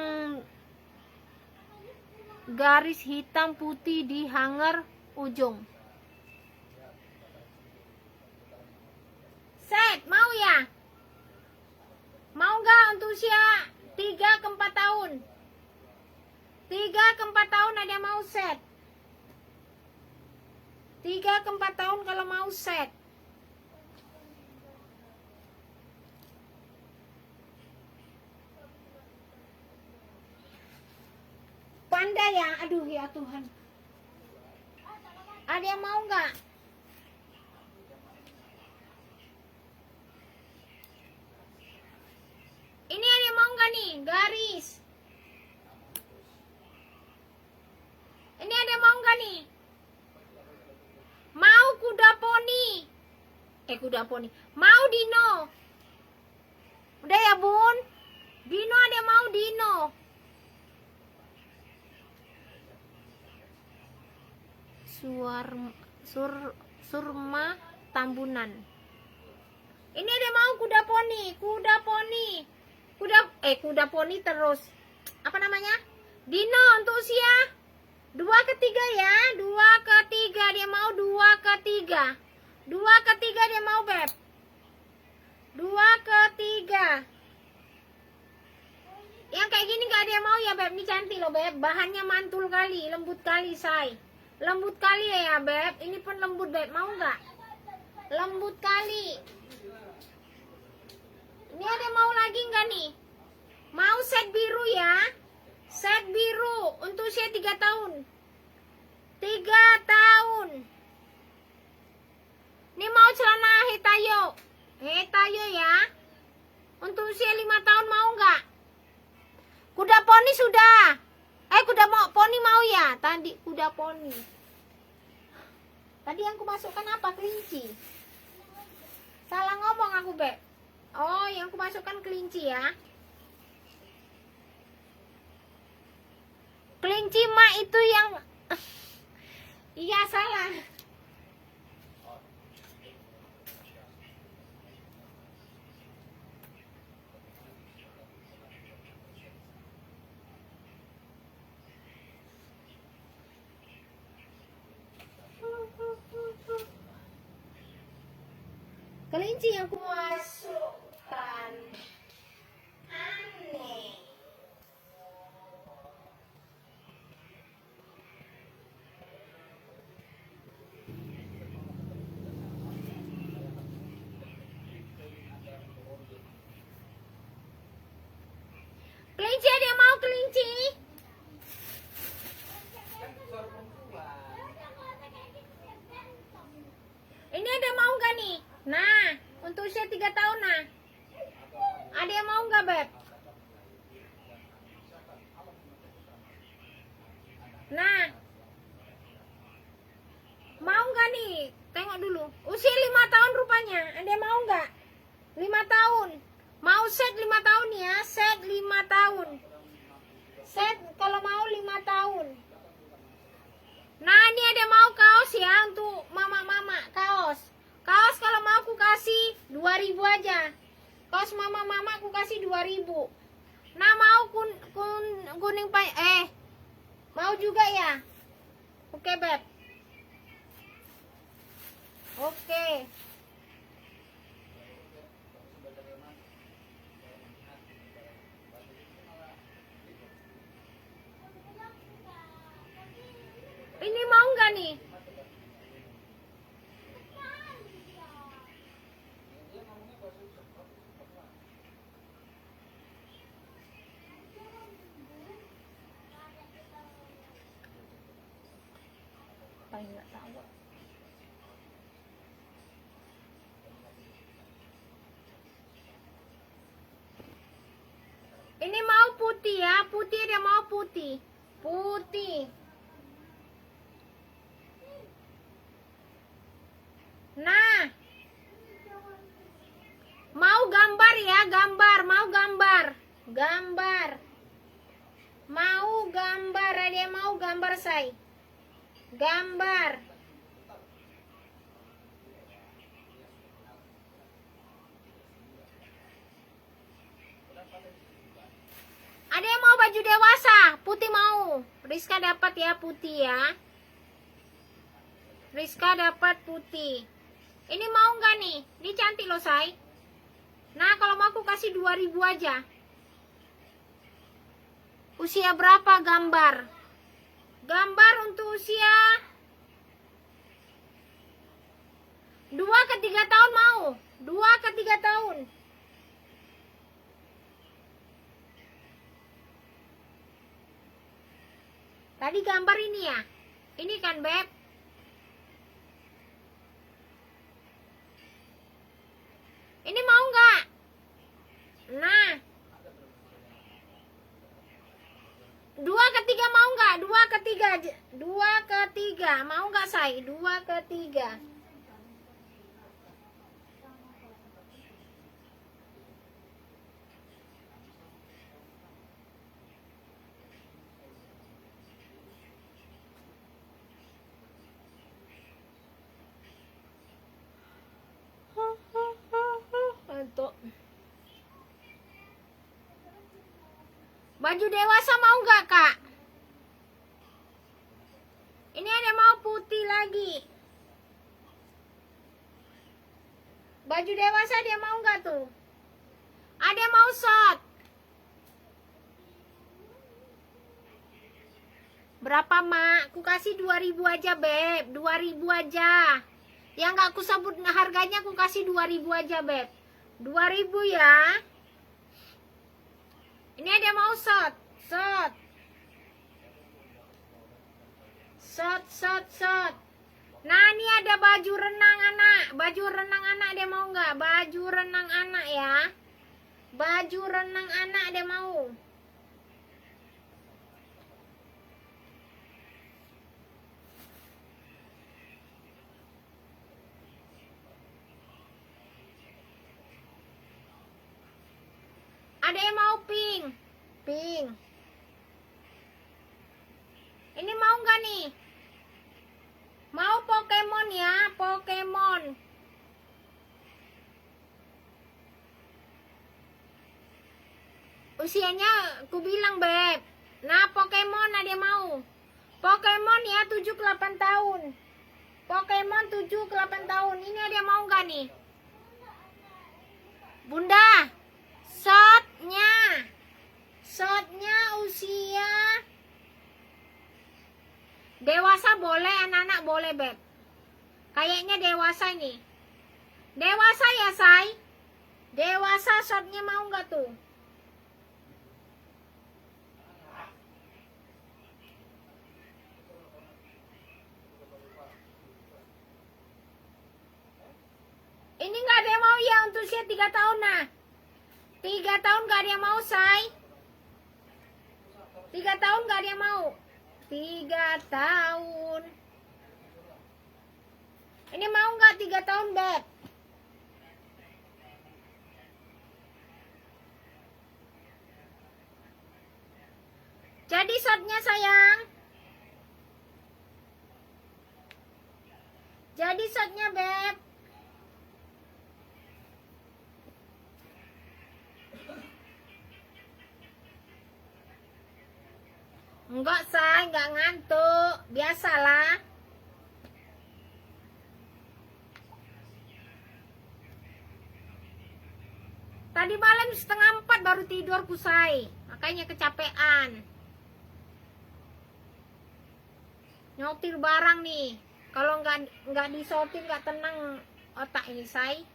garis hitam putih di hanger ujung? Set, mau ya? Mau nggak untuk usia 3 ke 4 tahun? 3 ke 4 tahun ada yang mau set? 3 ke 4 tahun kalau mau set. Panda ya, aduh ya Tuhan. Ada yang mau nggak? Ini ada yang mau nggak nih? Garis. Ini ada yang mau nggak nih? Mau kuda poni? Kuda poni. Mau dino? Udah ya bun? Dino ada yang mau dino? Surma Tambunan. Ini ada mau kuda poni terus. Apa namanya? Dino untuk usia 2 ke 3 ya, 2 ke 3 dia mau 2 ke 3. 2 ke 3 dia mau, Beb. 2 ke 3. Yang kayak gini gak ada yang mau ya, Beb. Ini cantik loh, Beb. Bahannya mantul kali, lembut kali, say. Lembut kali ya, Beb. Ini pun lembut, Beb. Mau nggak? Lembut kali. Ini ada yang mau lagi nggak nih? Mau set biru ya? Set biru untuk usia 3 tahun. 3 tahun. Ini mau celana hetayo. Hetayo ya. Untuk usia 5 tahun mau nggak? Kuda poni sudah. Poni mau ya? Tadi kuda poni. Tadi yang aku masukkan apa? Kelinci. Salah ngomong aku, Beb. Oh, yang aku masukkan kelinci ya. Kelinci mak itu yang iya salah. Kelinci yang aku masukkan aneh. Kelinci ada yang mau kelinci? Ini ada mau gak nih? Nah, untuk usia 3 tahun nah. Ada yang mau nggak, Beb? nggak nih? Tengok dulu. Usia 5 tahun rupanya. Ada yang mau nggak? 5 tahun. Mau set 5 tahun ya? Set 5 tahun. Set kalau mau 5 tahun. Nah, ini ada yang mau kaos ya untuk mama-mama. Kaos. Kaos kalau mau aku kasih 2.000 aja. Kaos mama-mama aku kasih 2.000. Nah, mau kuning mau juga ya? Oke, Beb. Oke. Ini mau nggak nih? Paling nggak tahu. Ini mau putih ya, putih dia mau putih. Putih. Nah. Mau gambar ya, gambar, mau gambar. Gambar. Mau gambar, ada yang mau gambar say. Gambar. Ada yang mau baju dewasa, putih mau. Rizka dapat ya putih ya. Rizka dapat putih. Ini mau nggak nih? Ini cantik loh say. Nah kalau mau aku kasih 2.000 aja. Usia berapa gambar? Gambar untuk usia 2 ke 3 tahun mau. 2 ke 3 tahun. Tadi gambar ini ya. Ini kan Beb. Ini mau nggak? Nah. 2 ke 3 mau nggak? 2 ke 3. 2 ke 3. Mau nggak say? 2 ke 3. Untuk baju dewasa mau nggak kak? Ini ada mau putih lagi. Baju dewasa dia mau nggak tuh? Ada mau short. Berapa mak? Aku kasih 2.000 aja Beb. 2.000 aja. Yang nggak aku sebut harganya aku kasih 2.000 aja Beb. 2.000 ya. Ini ada mau short. Short. Short, short, short. Nah ini ada baju renang anak. Baju renang anak dia mau nggak? Baju renang anak ya. Baju renang anak dia mau. Ada yang mau pink. Pink. Ini mau nggak nih? Mau Pokemon ya, Pokemon. Usianya aku bilang Beb. Nah Pokemon ada yang mau. Pokemon ya 7-8 tahun. Pokemon 7-8 tahun. Ini ada yang mau nggak nih? Bunda, shotnya usia dewasa boleh, anak-anak boleh Beb. Kayaknya dewasa ini. Dewasa ya say. Dewasa shotnya mau nggak tuh? Ini nggak ada yang mau ya untuk usia 3 tahun nah. 3 tahun nggak ada yang mau say. 3 tahun nggak ada yang mau. 3 tahun. Ini mau nggak 3 tahun, Beb? Jadi shotnya sayang. Jadi shotnya, Beb. Enggak, say, enggak ngantuk. Biasalah. Tadi malam 3:30 baru tidurku, say. Makanya kecapean. Nyotir barang nih. Kalau nggak disortir nggak tenang otak ini, say.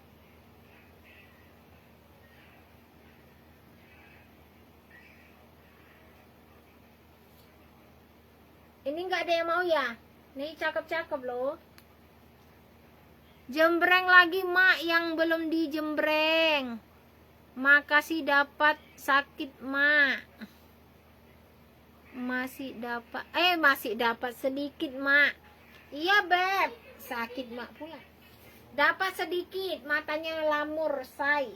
Ini nggak ada yang mau ya? Nih cakep-cakep loh. Jembreng lagi, Mak, yang belum dijembreng. Makasih dapat sakit, Mak. Masih dapat sedikit, Mak. Iya, Beb. Sakit, Mak pula. Dapat sedikit, matanya lamur, say.